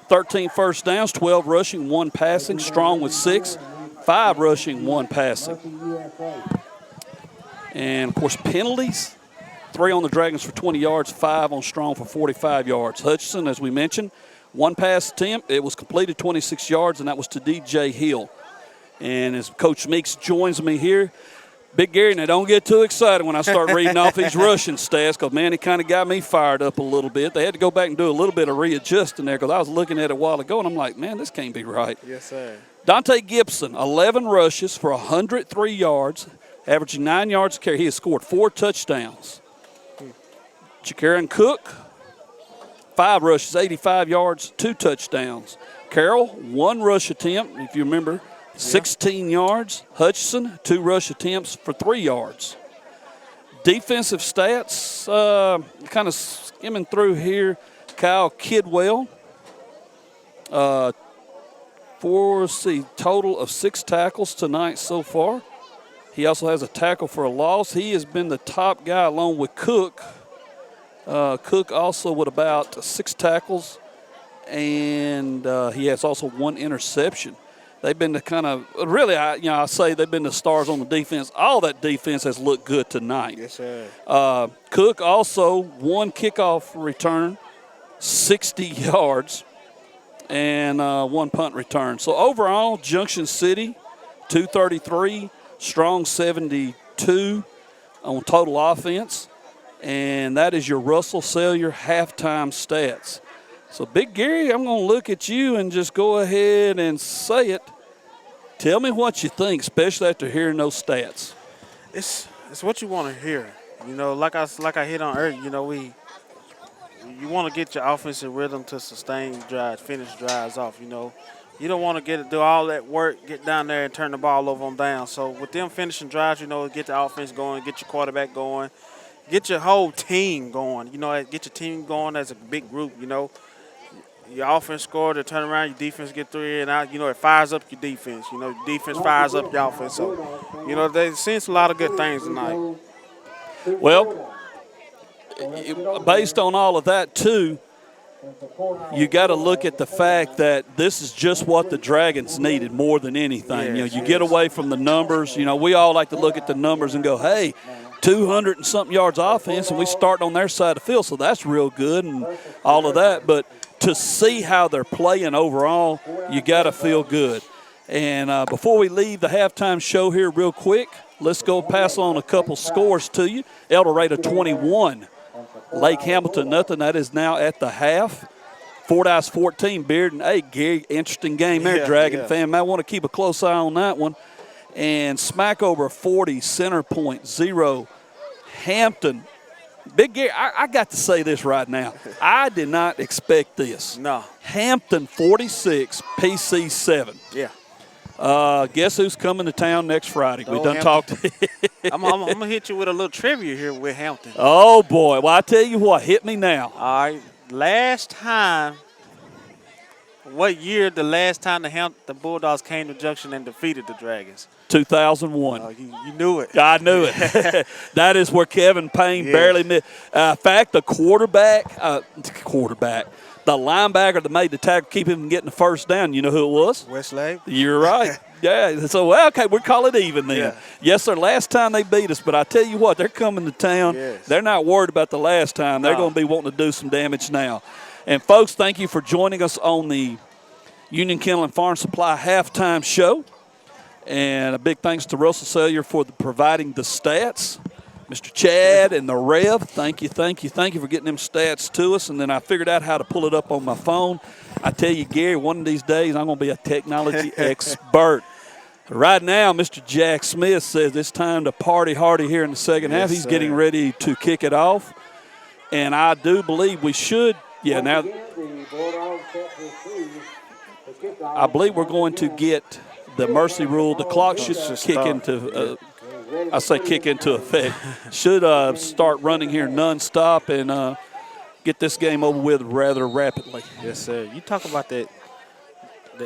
13 first downs, 12 rushing, 1 passing. Strong with 6, 5 rushing, 1 passing. And, of course, penalties, 3 on the Dragons for 20 yards, 5 on Strong for 45 yards. Hutchinson, as we mentioned, 1 pass attempt. It was completed 26 yards, and that was to DJ Hill. And as Coach Meeks joins me here, Big Gary, now don't get too excited when I start reading off these rushing stats because, man, it kind of got me fired up a little bit. They had to go back and do a little bit of readjusting there because I was looking at it a while ago, and I'm like, man, this can't be right. Yes, sir. Dante Gibson, 11 rushes for 103 yards, averaging 9 yards a carry. He has scored 4 touchdowns. Jakaran Cook, 5 rushes, 85 yards, 2 touchdowns. Carroll, 1 rush attempt, if you remember, 16 yards. Hutchinson, 2 rush attempts for 3 yards. Defensive stats, kind of skimming through here. Kyle Kidwell, total of 6 tackles tonight so far. He also has a tackle for a loss. He has been the top guy along with Cook. Cook also with about 6 tackles, and he has also 1 interception. They've been the kind of really, I say they've been the stars on the defense. All that defense has looked good tonight. Yes, sir. Cook also 1 kickoff return, 60 yards, and 1 punt return. So overall, Junction City 233, Strong 72 on total offense. And that is your Russell Sellier halftime stats. So, Big Gary, I'm going to look at you and just go ahead and say it. Tell me what you think, especially after hearing those stats. It's what you want to hear. You know, like I hit on earlier, you know, you want to get your offensive rhythm to sustain drives, finish drives off, you know. You don't want to do all that work, get down there and turn the ball over on down. So, with them finishing drives, you know, get the offense going, get your quarterback going, get your whole team going. You know, get your team going as a big group, you know. Your offense scored, to turn around, your defense get 3 and out. You know, it fires up your defense. You know, your defense fires up your offense. So, you know, they've seen a lot of good things tonight. Well, based on all of that, too, you got to look at the fact that this is just what the Dragons needed more than anything. You know, you get away from the numbers. You know, we all like to look at the numbers and go, hey, 200 and something yards offense, and we start on their side of the field, so that's real good and all of that. But to see how they're playing overall, you got to feel good. And before we leave the halftime show here real quick, let's go pass on a couple scores to you. El Dorado 21, Lake Hamilton nothing. That is now at the half. Fordyce 14, Bearden 8. Gary, interesting game there, Dragon fan. Might want to keep a close eye on that one. And Smackover 40, Center Point 0. Hampton. Big Gary, I got to say this right now. I did not expect this. No. Hampton 46, PC 7. Yeah. Guess who's coming to town next Friday? We done Hampton. talked. I'm going to hit you with a little trivia here with Hampton. Oh, boy. Well, I tell you what, hit me now. All right. What year the last time the Bulldogs came to Junction and defeated the Dragons? 2001. You knew it. I knew it. That is where Kevin Payne barely missed. In fact, the quarterback, the linebacker that made the tackle, keep him from getting the first down, you know who it was? Westlake. You're right. Yeah. So, well, okay, we'll call it even then. Yeah. Yes, sir. Last time they beat us, but I tell you what, they're coming to town. Yes. They're not worried about the last time. They're No. going to be wanting to do some damage now. And, folks, thank you for joining us on the Union Kennel and Farm Supply halftime show. And a big thanks to Russell Sellier for providing the stats. Mr. Chad and the Rev, thank you for getting them stats to us. And then I figured out how to pull it up on my phone. I tell you, Gary, one of these days I'm going to be a technology expert. Right now, Mr. Jack Smith says it's time to party hardy here in the second half. He's getting ready to kick it off. And I do believe we should. Yeah, now I believe we're going to get the mercy rule. The clock should kick into effect. Should start running here nonstop and get this game over with rather rapidly. Yes, sir. You talk about that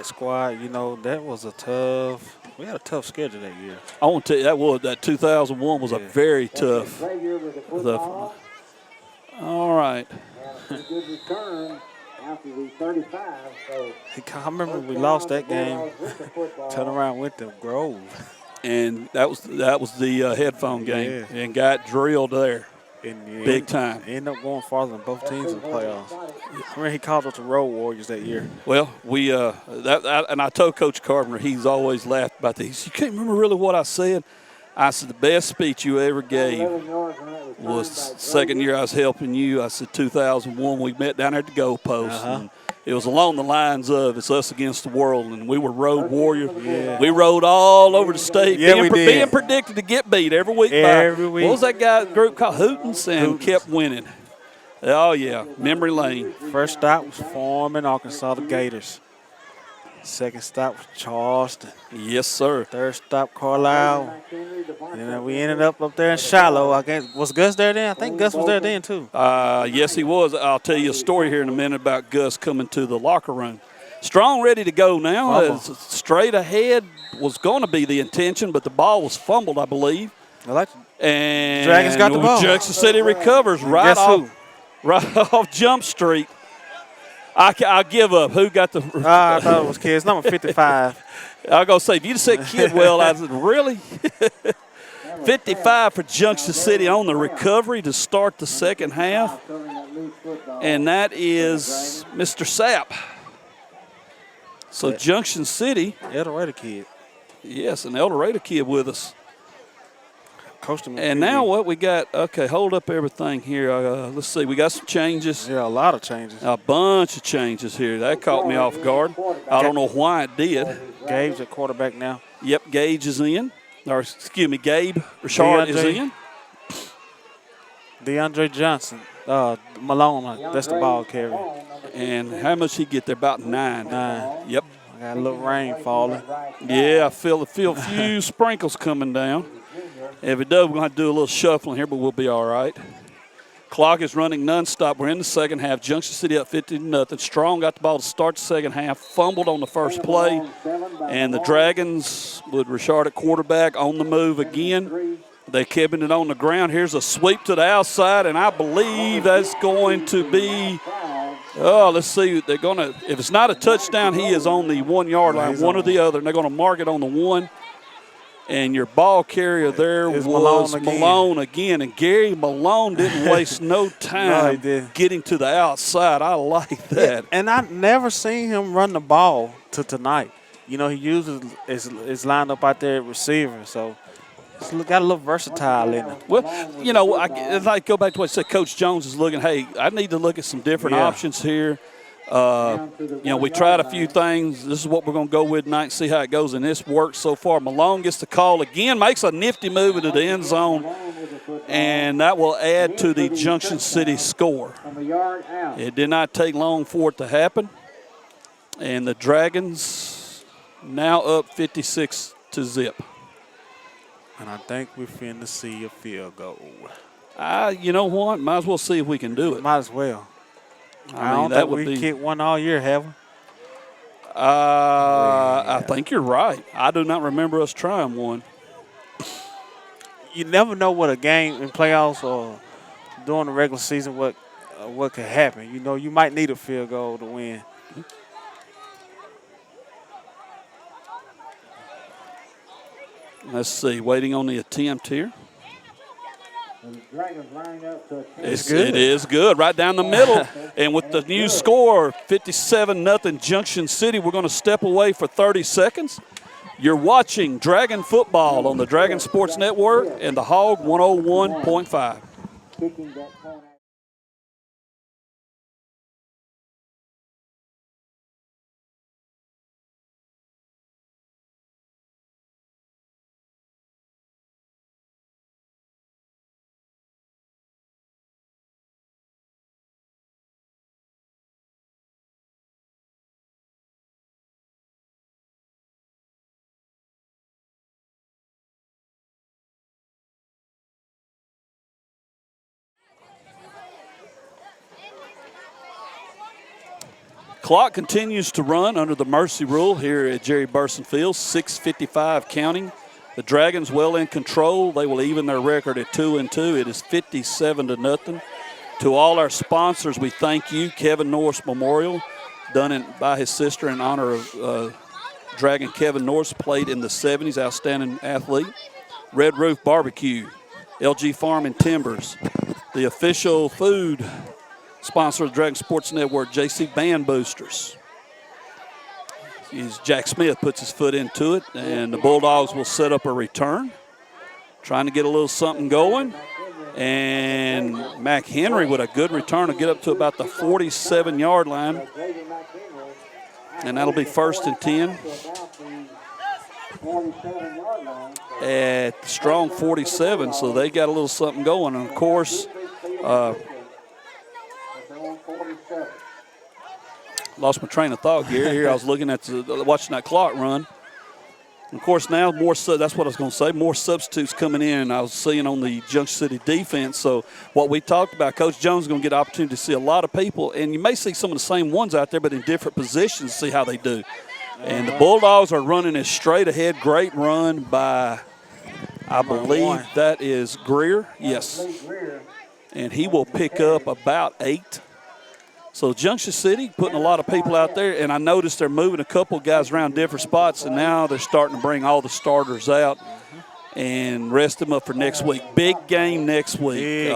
squad, you know, that was we had a tough schedule that year. I want to tell you, that 2001 was a very tough. All right. I remember we lost that game, turned around, went to Grove. And that was the headphone game and got drilled there big time. Ended up going farther than both teams in the playoffs. I remember he called us the Road Warriors that year. Well, and I told Coach Carpenter, he's always laughed about this. He said, you can't remember really what I said. I said, the best speech you ever gave was the second year I was helping you. I said, 2001, we met down there at the goalpost. And it was along the lines of it's us against the world, and we were road warriors. Yeah. We rode all over the state, being predicted to get beat every week. What was that guy's group called? Hootens, and kept winning. Oh, yeah, memory lane. First stop was Foreman, Arkansas, the Gators. Second stop was Charleston. Yes, sir. Third stop, Carlisle. And then we ended up there in Shiloh. I guess, was Gus there then? I think Gus was there then, too. Yes, he was. I'll tell you a story here in a minute about Gus coming to the locker room. Strong, ready to go now. Straight ahead was going to be the intention, but the ball was fumbled, I believe. And Dragons got the ball. Jackson City recovers right off Jump Street. I'll give up. Who got the – I thought it was kids. Number 55. I was going to say, if you just said Kidwell, I said, really? 55 for Junction City on the recovery to start the second half. And that is Mr. Sapp. So Junction City. El Dorado kid. Yes, an El Dorado kid with us. Coached him. And now what we got, okay, hold up everything here. Let's see, we got some changes. Yeah, a lot of changes. A bunch of changes here. That caught me off guard. I don't know why it did. Gabe's at quarterback now. Yep, Gage is in. Or, excuse me, Gabe Richard is in. DeAndre Johnson, Malone, that's the ball carrier. And how much he get there? About 9. 9. Yep. I got a little rain falling. Yeah, I feel a few sprinkles coming down. If it does, we're going to have to do a little shuffling here, but we'll be all right. Clock is running nonstop. We're in the second half. Junction City up 50-0. Strong got the ball to start the second half, fumbled on the first play, and the Dragons with Richard at quarterback on the move again. They keeping it on the ground. Here's a sweep to the outside, and I believe that's going to be Oh, let's see. They're going to, if it's not a touchdown, he is on the 1 yard line, one or the other, and they're going to mark it on the 1. And your ball carrier there was Malone again. And Gary Malone didn't waste no time getting to the outside. I like that. Yeah, and I never seen him run the ball to tonight. You know, he uses is lined up out there at receiver, so it's got a little versatile in it. Well, you know, I go back to what I said. Coach Jones is looking, hey, I need to look at some different options here. You know, we tried a few things. This is what we're going to go with tonight and see how it goes, and this works so far. Malone gets the call again, makes a nifty move into the end zone, and that will add to the Junction City score. It did not take long for it to happen, and the Dragons now up 56-0. And I think we're finna see a field goal. You know what? Might as well see if we can do it. Might as well. I mean, that would we be. kicked one all year, have we? I think you're right. I do not remember us trying one. You never know what a game in playoffs or during the regular season what could happen. You know, you might need a field goal to win. Let's see. Waiting on the attempt here. It's good. It is good, right down the middle. And with the new score, 57-0 Junction City, we're going to step away for 30 seconds. You're watching Dragon Football on the Dragon Sports Network and the Hog 101.5. Clock continues to run under the mercy rule here at Jerry Burson Field, 6:55 counting. The Dragons well in control. They will even their record at 2-2. It is 57-0. To all our sponsors, we thank you. Kevin Norris Memorial, done by his sister in honor of Dragon Kevin Norris, played in the 70s, outstanding athlete. Red Roof Barbecue, LG Farm and Timbers, the official food sponsor of the Dragon Sports Network, JC Band Boosters. Jack Smith puts his foot into it, and the Bulldogs will set up a return, trying to get a little something going. And Mac Henry with a good return to get up to about the 47-yard line. And that'll be 1st and 10. At the strong 47, so they got a little something going. And, of course, lost my train of thought, Gary. Here I was looking at watching that clock run. And of course, now that's what I was going to say, more substitutes coming in. I was seeing on the Junction City defense. So what we talked about, Coach Jones is going to get an opportunity to see a lot of people. And you may see some of the same ones out there, but in different positions, see how they do. And the Bulldogs are running it straight ahead. Great run by, I believe that is Greer. Yes. And he will pick up about 8. So Junction City putting a lot of people out there, and I noticed they're moving a couple guys around different spots, and now they're starting to bring all the starters out and rest them up for next week. Big game next week.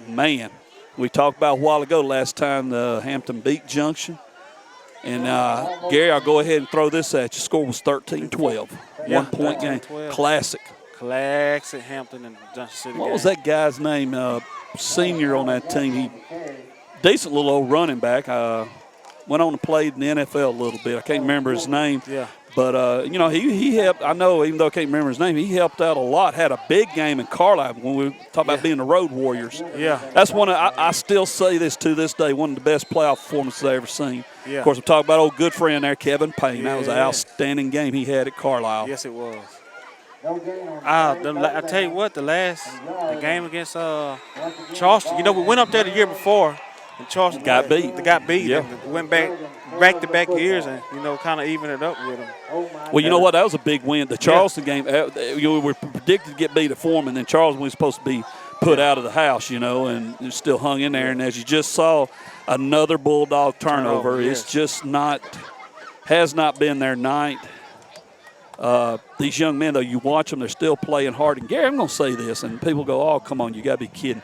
Man, we talked about a while ago last time Hampton beat Junction. And, Gary, I'll go ahead and throw this at you. Score was 13-12. Yeah, 1 point game. 13-12. Classic. Classic Hampton and Junction City. What was that guy's name? Senior on that team. Decent little old running back. Went on to play in the NFL a little bit. I can't remember his name. Yeah. But, you know, he helped. I know, even though I can't remember his name, he helped out a lot. Had a big game in Carlisle when we talk about being the Road Warriors. Yeah. That's one I still say this to this day, one of the best playoff performances I've ever seen. Yeah. Of course, I'm talking about old good friend there, Kevin Payne. That was an outstanding game he had at Carlisle. Yes, it was. I tell you what, the game against Charleston, you know, we went up there the year before, and Charleston got beat. Yeah. And went back-to-back years and, you know, kind of even it up with them. Well, you know what? That was a big win. The Charleston game, we were predicted to get beat at Foreman, and then Charleston was supposed to be put out of the house, and it's still hung in there. And as you just saw, another Bulldog turnover. Yes. It's just has not been their night. These young men, though, you watch them, they're still playing hard. And, Gary, I'm going to say this, and people go, oh, come on, you got to be kidding.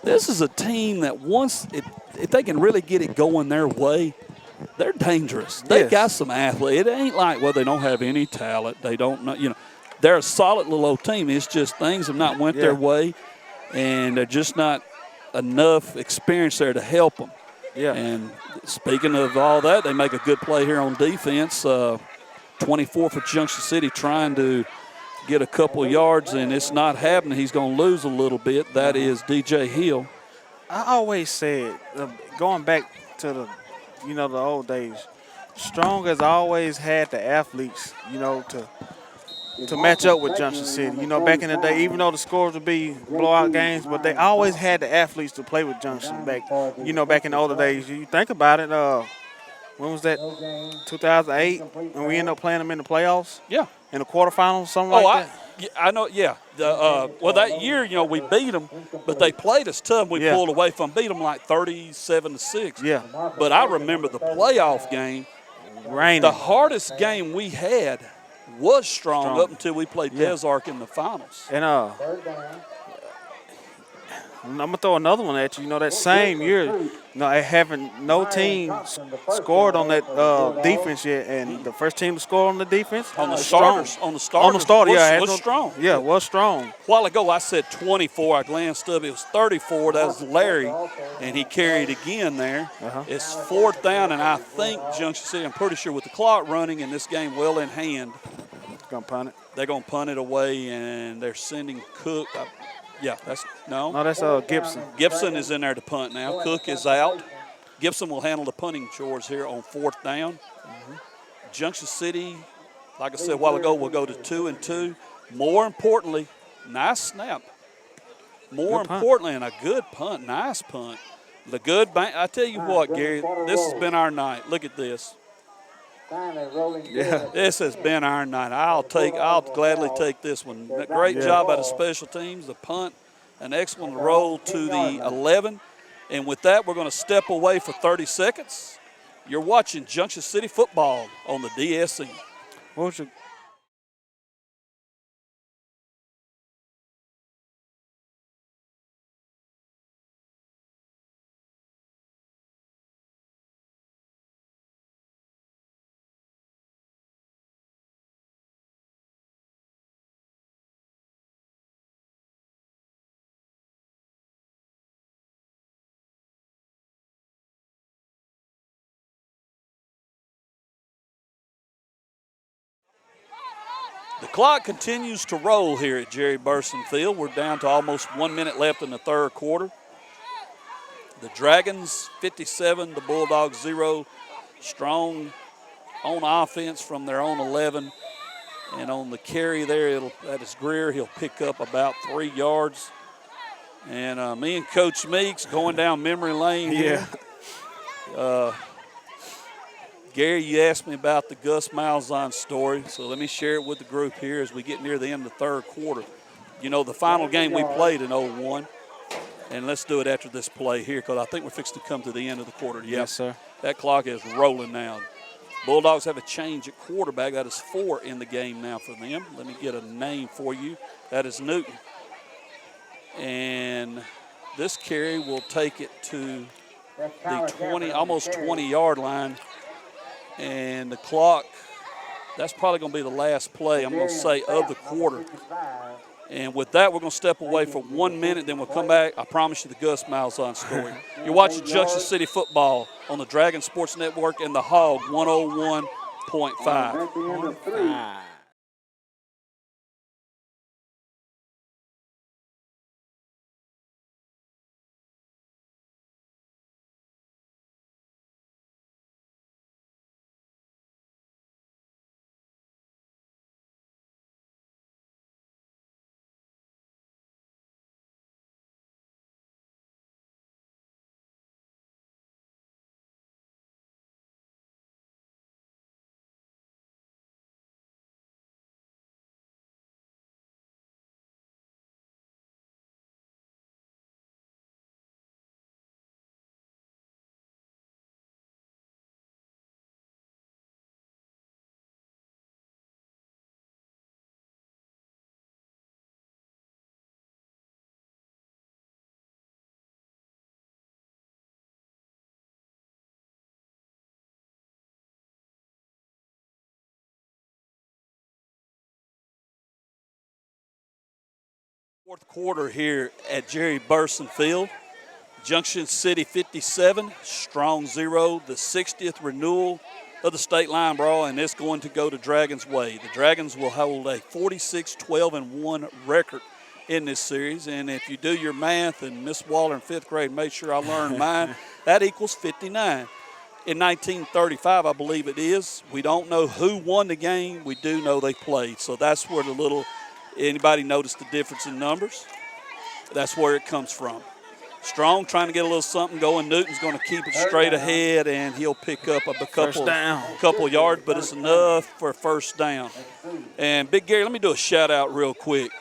This is a team that if they can really get it going their way, they're dangerous. They Yes. got some athletes. It ain't like, well, they don't have any talent. They don't know, they're a solid little old team. It's just things have not went their way, and they're just not enough experience there to help them. Yeah. And speaking of all that, they make a good play here on defense. 24 for Junction City trying to get a couple of yards, and it's not happening. He's going to lose a little bit. That is DJ Hill. I always said, going back to the old days, Strong has always had the athletes, to match up with Junction City. Back in the day, even though the scores would be blowout games, but they always had the athletes to play with Junction back in the older days. You think about it, when was that? 2008, when we ended up playing them in the playoffs? Yeah. In the quarterfinals, something like that? I know, yeah. That year, we beat them, but they played us tough. We pulled away from them, beat them like 37-6. Yeah. But I remember the playoff game. Raining. The hardest game we had was strong. Up until we played Des Arc in the finals. And I'm going to throw another one at you. That same year, having no team scored on that defense yet, and the first team to score on the defense On the Strong. starters. On the starters. On the starter, was strong. Yeah, was strong. A while ago, I said 24. I glanced up. It was 34. That was Larry, and he carried again there. It's fourth down, and I think Junction City, I'm pretty sure with the clock running and this game well in hand, Gonna punt it. they're going to punt it away, and they're sending Cook. That's Gibson. Gibson is in there to punt now. Cook is out. Gibson will handle the punting chores here on fourth down. Junction City, like I said a while ago, will go to 2-2. More importantly, nice snap. More importantly, and a good punt, nice punt. The good bank. I tell you what, Gary, this has been our night. Look at this. Yeah. This has been our night. I'll gladly take this one. Great job by the special teams, the punt, an excellent roll to the 11. And with that, we're going to step away for 30 seconds. You're watching Junction City football on the DSC. What was your The clock continues to roll here at Jerry Burson Field. We're down to almost 1 minute left in the third quarter. The Dragons 57, the Bulldogs 0. Strong on offense from their own 11. And on the carry there, that is Greer. He'll pick up about 3 yards. And me and Coach Meeks going down memory lane here. Gary, you asked me about the Gus Malzahn story, so let me share it with the group here as we get near the end of the third quarter. The final game we played in 01, and let's do it after this play here because I think we're fixing to come to the end of the quarter. Yes, sir. That clock is rolling now. Bulldogs have a change at quarterback. That is 4 in the game now for them. Let me get a name for you. That is Newton. And this carry will take it to the almost 20-yard line. And the clock, that's probably going to be the last play, I'm going to say, of the quarter. And with that, we're going to step away for 1 minute, then we'll come back. I promise you the Gus Malzahn story. You're watching Junction City football on the Dragon Sports Network and the Hog 101.5. Fourth quarter here at Jerry Burson Field. Junction City 57, Strong 0, the 60th renewal of the state line brawl, and it's going to go to Dragons' way. The Dragons will hold a 46-12-1 record in this series, and if you do your math, and Miss Waller in 5th grade made sure I learned mine, that equals 59. In 1935, I believe it is. We don't know who won the game. We do know they played, so that's where anybody notice the difference in numbers? That's where it comes from. Strong trying to get a little something going. Newton's going to keep it straight ahead, and he'll pick up a couple yards, but it's enough for a first down. And Big Gary, let me do a shout-out real quick.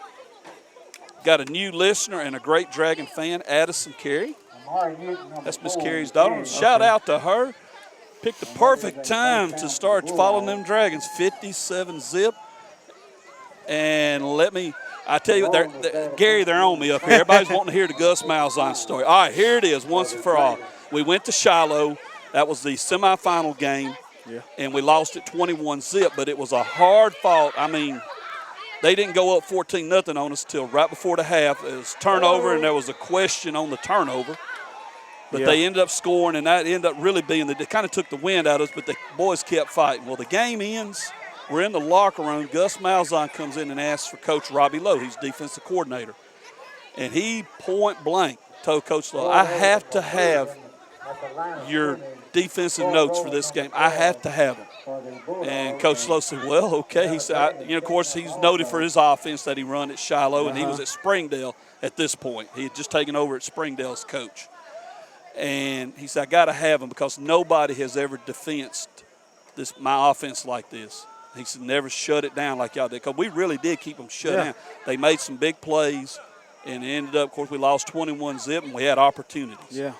Got a new listener and a great Dragon fan, Addison Carey. That's Miss Carey's daughter. Shout out to her. Picked the perfect time to start following them Dragons, 57 zip. And I tell you what, Gary, they're on me up here. Everybody's wanting to hear the Gus Malzahn story. All right, here it is, once and for all. We went to Shiloh. That was the semifinal game, and we lost it 21 zip, but it was a hard fought. I mean, they didn't go up 14-0 on us till right before the half. It was turnover, and there was a question on the turnover. But they ended up scoring, and that ended up really being they kind of took the wind out of us, but the boys kept fighting. Well, the game ends. We're in the locker room. Gus Malzahn comes in and asks for Coach Robbie Lowe. He's defensive coordinator. And he point blank told Coach Lowe, I have to have your defensive notes for this game. I have to have them. And Coach Lowe said, well, okay. He said, of course, he's noted for his offense that he run at Shiloh, and he was at Springdale at this point. He had just taken over at Springdale as coach. And he said, I got to have them because nobody has ever defensed my offense like this. He said, never shut it down like y'all did, because we really did keep them shut down. They made some big plays, and it ended up, of course, we lost 21 zip, and we had opportunities. Yeah.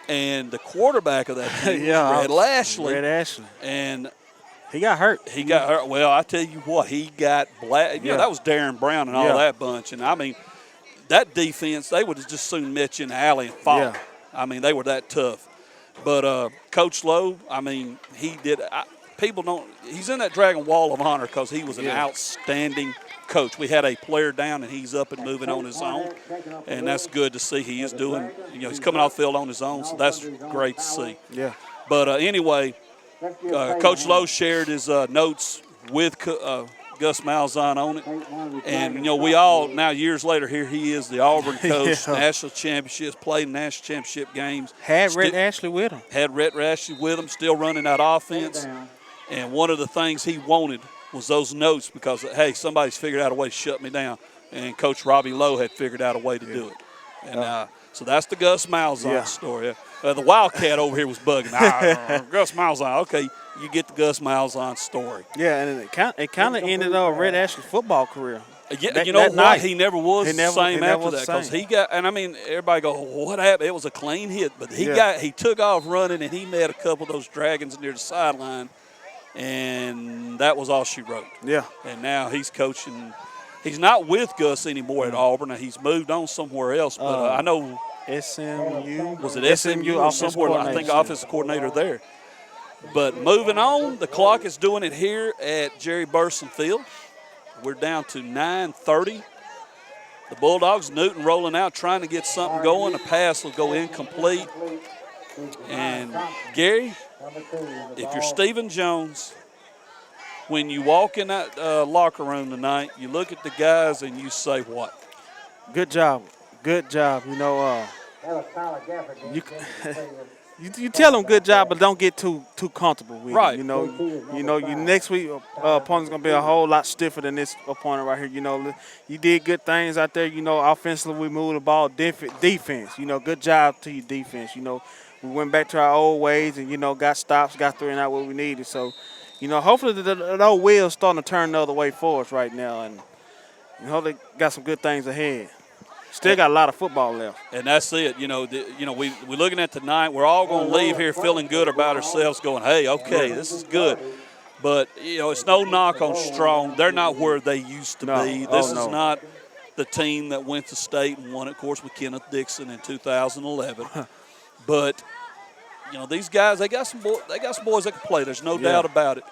And the quarterback of that team was Red Ashley. Red Ashley. And he got hurt. Well, I tell you what, he got black. That was Darren Brown and all that bunch. And, I mean, that defense, they would have just soon met you in the alley and fought. Yeah. I mean, they were that tough. But Coach Lowe, I mean, he did people don't – he's in that Dragon Wall of Honor because he was an outstanding coach. We had a player down, and he's up and moving on his own, and that's good to see. He is doing – he's coming off the field on his own, so that's great to see. Yeah. But anyway, Coach Lowe shared his notes with Gus Malzahn on it. And, we all, now years later, here he is, the Auburn coach, national championships, played national championship games. Had Red Ashley with him. Had Red Ashley with him, still running that offense. And one of the things he wanted was those notes because, hey, somebody's figured out a way to shut me down. And Coach Robbie Lowe had figured out a way to do it. And so that's the Gus Malzahn story. The Wildcat over here was bugging. Gus Malzahn, okay. You get the Gus Malzahn story. Yeah, and it kind of ended Red Ashley's football career. What? Night, he never was the same after that because he got. And I mean, everybody go, what happened? It was a clean hit, but he took off running and he met a couple of those Dragons near the sideline, and that was all she wrote. Yeah. And now he's coaching. He's not with Gus anymore at Auburn. He's moved on somewhere else. But I know SMU. Was it SMU or somewhere? I think offensive coordinator there. But moving on, the clock is doing it here at Jerry Burson Field. We're down to 9:30. The Bulldogs, Newton rolling out, trying to get something going. The pass will go incomplete. And, Gary, if you're Stephen Jones, when you walk in that locker room tonight, you look at the guys and you say what? Good job. Good job. You tell them good job, but don't get too comfortable with it. You next week opponent's gonna be a whole lot stiffer than this opponent right here. You did good things out there. Offensively we moved the ball. Defense. Good job to your defense. We went back to our old ways and got stops, got 3 and out what we needed. So, hopefully the old wheel's starting to turn the other way for us right now, and hopefully got some good things ahead. Still got a lot of football left. And that's it. We're looking at tonight. We're all going to leave here feeling good about ourselves, going, hey, okay, this is good. But, it's no knock on Strong. They're not where they used to be. This is not the team that went to state and won, of course, with Kenneth Dixon in 2011. But, these guys, they got some boys that can play. There's no doubt about it.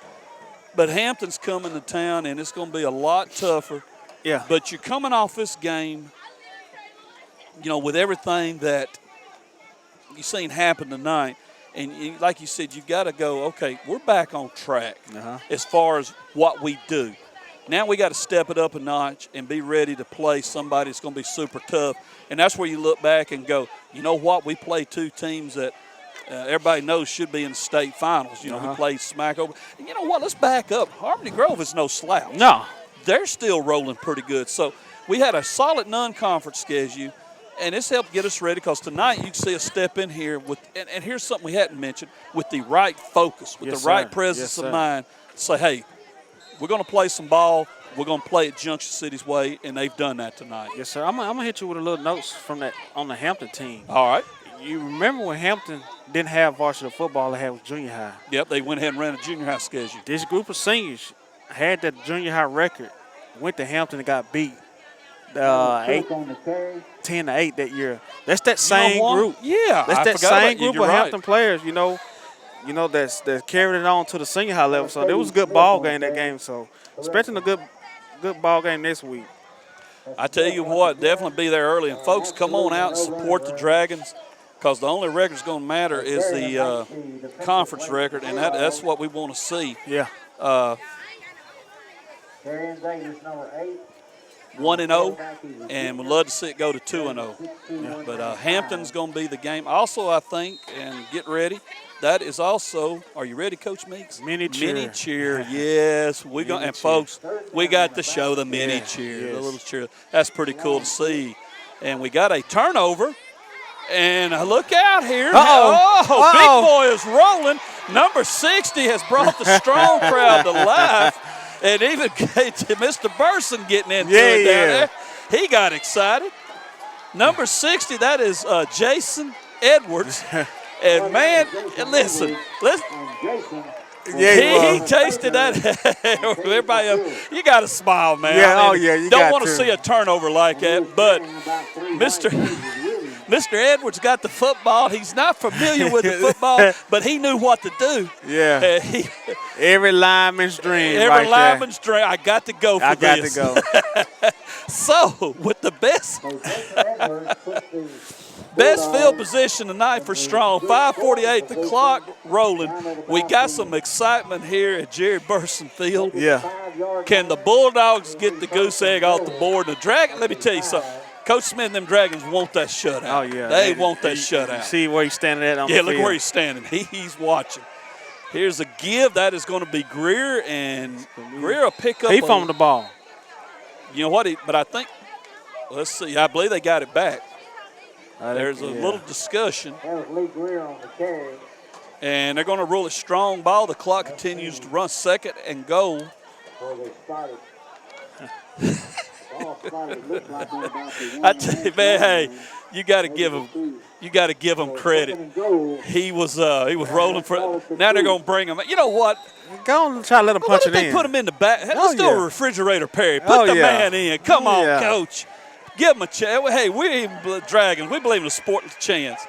But Hampton's coming to town, and it's going to be a lot tougher. Yeah. But you're coming off this game with everything that you've seen happen tonight, and like you said, you've got to go, okay, we're back on track as far as what we do. Now we got to step it up a notch and be ready to play somebody that's going to be super tough. And that's where you look back and go, you know what, we play two teams that everybody knows should be in the state finals. We played smack over. And you know what, let's back up. Harmony Grove is no slouch. No. They're still rolling pretty good. So we had a solid non-conference schedule, and it's helped get us ready because tonight you can see us step in here with, and here's something we hadn't mentioned, with the right focus, with Yes, the right sir. presence Yes, of sir. mind. Say, hey, we're going to play some ball. We're going to play it Junction City's way, and they've done that tonight. Yes, sir. I'm gonna hit you with a little notes from that on the Hampton team. All right. You remember when Hampton didn't have varsity football, they had junior high. Yep, they went ahead and ran a junior high schedule. This group of seniors had that junior high record, went to Hampton and got beat 10-8 that year. That's that same what? group. Yeah, That's I that forgot about same you. group You're of right. Hampton players, that carried it on to the senior high level. So there was a good ball game that game. So expecting a good ball game this week. I tell you what, definitely be there early. And, folks, come on out and support the Dragons because the only record that's going to matter is the conference record, and that's what we want to see. Yeah. 1-0, and we'd love to see it go to 2-0. But Hampton's going to be the game. Also, I think, and get ready, that is also, are you ready, Coach Meeks? Mini cheer. Mini cheer, yes. And cheer. folks, we got to show the mini cheer, yes. the little cheer. That's pretty cool to see. And we got a turnover. And look out here. Uh-oh. Big boy is rolling. Number 60 has brought the strong crowd to life. And even Mr. Burson getting into it down there. He got excited. Number 60, that is Jason Edwards. And, man, listen. He tasted that. Everybody, you got to smile, man. Yeah, you don't want to see a turnover like that. But Mr. Edwards got the football. He's not familiar with the football, but he knew what to do. Yeah. Every lineman's dream. Every lineman's dream. I got to go for this. I got to go. So, with the best field position tonight for Strong, 5:48, the clock rolling. We got some excitement here at Jerry Burson Field. Yeah. Can the Bulldogs get the goose egg off the board? The Dragon, let me tell you something. Coach Smith and them Dragons want that shutout. Oh, yeah. They want that shutout. You see where he's standing at on the Yeah, field. look where he's standing. He's watching. Here's a give. That is going to be Greer, and Greer will pick up. He foamed the ball. You know what? But I think, let's see. I believe they got it back. There's a little discussion. That was Lee Greer on the carry. And they're going to rule a strong ball. The clock continues to run, 2nd and goal. Where they started. Ball started, looked like on about the I tell you, man, hey, you got to give him. You got to give him credit. He was rolling for. Now they're going to bring him. You know what? Go and try to let him punch What if it they in. put him in the back? Let's do yeah. a refrigerator Perry. Put the man in. Come on, Coach. Give him a chance. Hey, we Dragons. We believe in a sporting chance.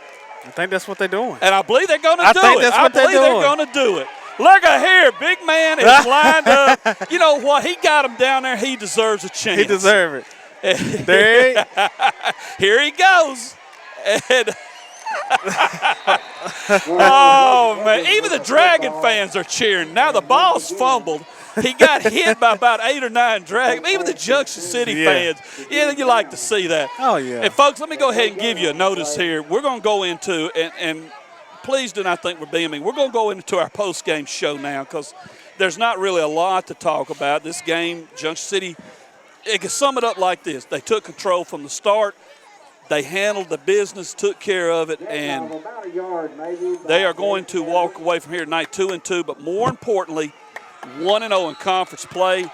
I think that's what they're doing. And I believe they're going to do it. think that's what they're they're doing. going to do it. Look at here. Big man is lined up. You know what? He got him down there. He deserves a chance. He deserves it. There Here he goes. And oh, man. Even the Dragon fans are cheering. Now the ball's fumbled. He got hit by about 8 or 9 Dragons. Even the Junction City fans, you like to see that. Oh, yeah. And, folks, let me go ahead and give you a notice here. We're going to go into, and please do not think we're being mean, we're going to go into our post-game show now because there's not really a lot to talk about. This game, Junction City, it can sum it up like this. They took control from the start. They handled the business, took care of it, and they are going to walk away from here tonight 2-2, but more importantly, 1-0 in conference play,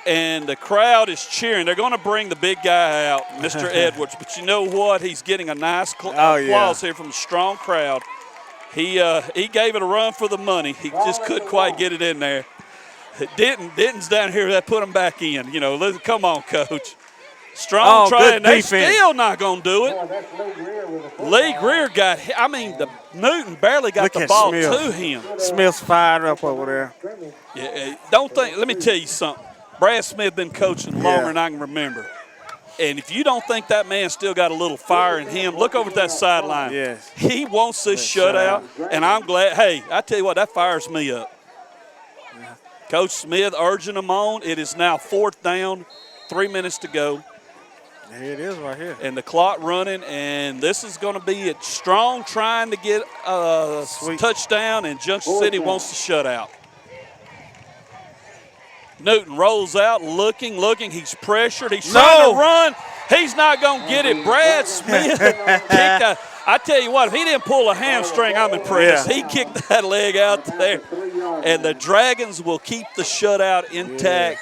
and the crowd is cheering. They're going to bring the big guy out, Mr. Edwards, but you know what? He's getting a nice applause here from a strong crowd. He gave it a run for the money. He just couldn't quite get it in there. Denton's down here that put him back in. You know, come on, Coach. Strong trying. They still not going to do it. Lee Greer got hit. I mean, the Newton barely got the ball to him. Smith's fired up over there. Yeah, don't think. Let me tell you something. Brad Smith been coaching longer than I can remember. And if you don't think that man still got a little fire in him, look over at that sideline. Yes. He wants this shutout, and I'm glad. Hey, I tell you what, that fires me up. Coach Smith urging them on. It is now 4th down, 3 minutes to go. Here it is right here. And the clock running, and this is going to be it. Strong trying to get a touchdown, and Junction City wants the shutout. Newton rolls out, looking. He's pressured. He's trying to run. He's not going to get it. Brad Smith kicked that. I tell you what, if he didn't pull a hamstring, I'm impressed. Yeah. He kicked that leg out there. And the Dragons will keep the shutout intact.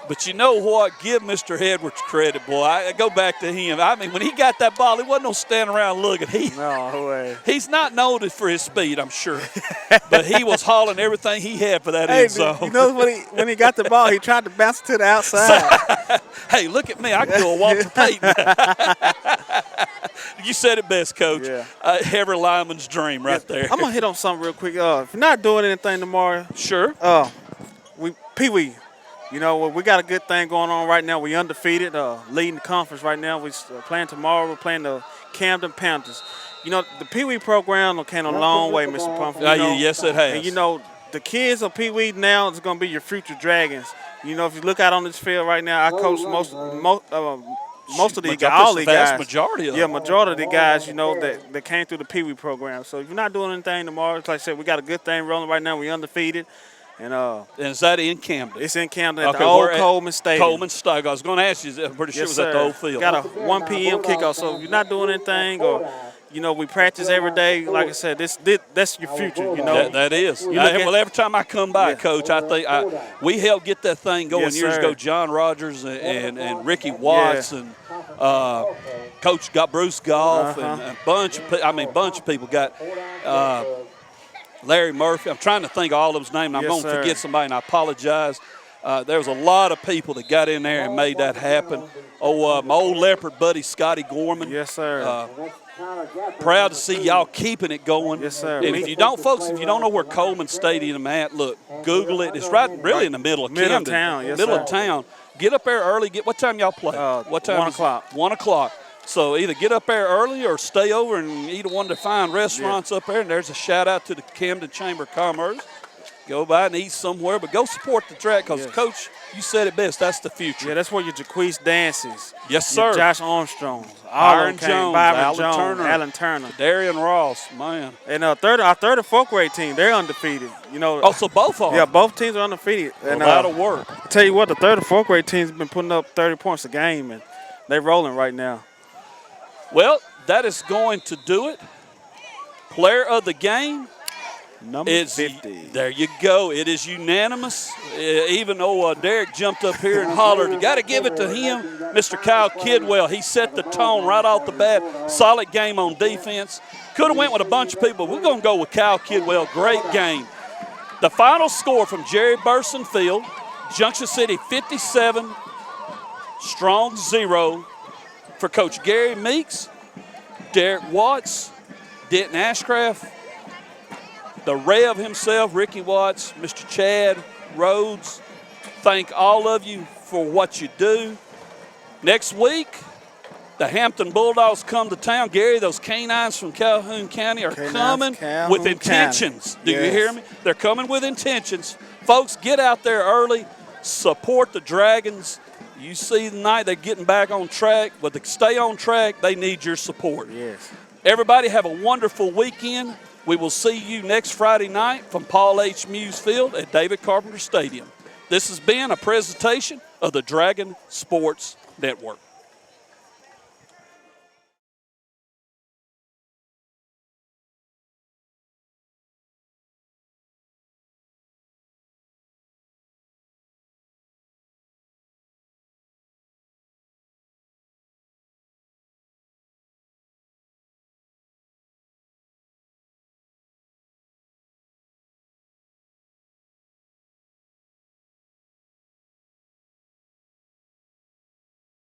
But you know what? Give Mr. Edwards credit, boy. I go back to him. I mean, when he got that ball, he wasn't no standing around looking. No way. He's not noted for his speed, I'm sure. But he was hauling everything he had for that end zone. You know when he got the ball, he tried to bounce it to the outside. Hey, look at me. I can do a Walter Payton. You said it best, Coach. Yeah. Every lineman's dream right there. I'm going to hit on something real quick. If you're not doing anything tomorrow, Sure. Pee Wee. You know, we got a good thing going on right now. We undefeated, leading the conference right now. We're playing tomorrow. We're playing the Camden Panthers. You know, the Pee Wee program came a long way, Mr. Pumphrey. Yes, it has. And, you know, the kids of Pee Wee now is going to be your future Dragons. You know, if you look out on this field right now, I coach most of the guys, all the guys. Vast majority of them. Yeah, majority of the guys, you know, that came through the Pee Wee program. So if you're not doing anything tomorrow, like I said, we got a good thing rolling right now. We undefeated. And is that in Camden? It's in Camden at the old Coleman Stadium. Coleman Stadium. I was going to ask you. I'm pretty sure it was at the old field. Got a 1 p.m. kickoff. So if you're not doing anything, or you know, we practice every day. Like I said, that's your future. You know, that is. Well, every time I come by, Coach, I think we helped get that thing going years ago. John Rogers and Ricky Watts and Coach got Bruce Goff and a bunch of people got. Larry Murphy. I'm trying to think of all of his names. I'm going to forget somebody, and I apologize. There was a lot of people that got in there and made that happen. My old Leopard buddy, Scotty Gorman. Yes, sir. Proud to see y'all keeping it going. Yes, sir. And if you don't know where Coleman Stadium at, look, Google it. It's really in the middle of Camden. Town. Yes, middle sir. of town. Get up there early. What time y'all play? What time? 1 o'clock. 1 o'clock. So either get up there early or stay over and eat at one of the fine restaurants up there. And there's a shout out to the Camden Chamber of Commerce. Go by and eat somewhere, but go support the track because, Coach, you said it best. That's the future. Yeah, that's where your Jaquise Dances. Yes, sir. Your Josh Armstrong. Byron Jones, Alan Turner. Darian Ross, man. And our third and fourth grade team, they're undefeated. You know. So both of them. Yeah, both teams are undefeated. And that'll work. I tell you what, the third and fourth grade teams have been putting up 30 points a game, and they're rolling right now. Well, that is going to do it. Player of the game. Number 50. There you go. It is unanimous. Even though Derek jumped up here and hollered, you got to give it to him, Mr. Kyle Kidwell. He set the tone right off the bat. Solid game on defense. Could have went with a bunch of people. We're going to go with Kyle Kidwell. Great game. The final score from Jerry Burson Field, Junction City 57, Strong 0. For Coach Gary Meeks, Derek Watts, Denton Ashcraft, the Rev himself, Ricky Watts, Mr. Chad Rhodes, thank all of you for what you do. Next week, the Hampton Bulldogs come to town. Gary, those canines from Calhoun County are coming with intentions. Do you hear me? They're coming with intentions. Folks, get out there early, support the Dragons. You see tonight they're getting back on track, but to stay on track, they need your support. Yes. Everybody have a wonderful weekend. We will see you next Friday night from Paul H. Muse Field at David Carpenter Stadium. This has been a presentation of the Dragon Sports Network.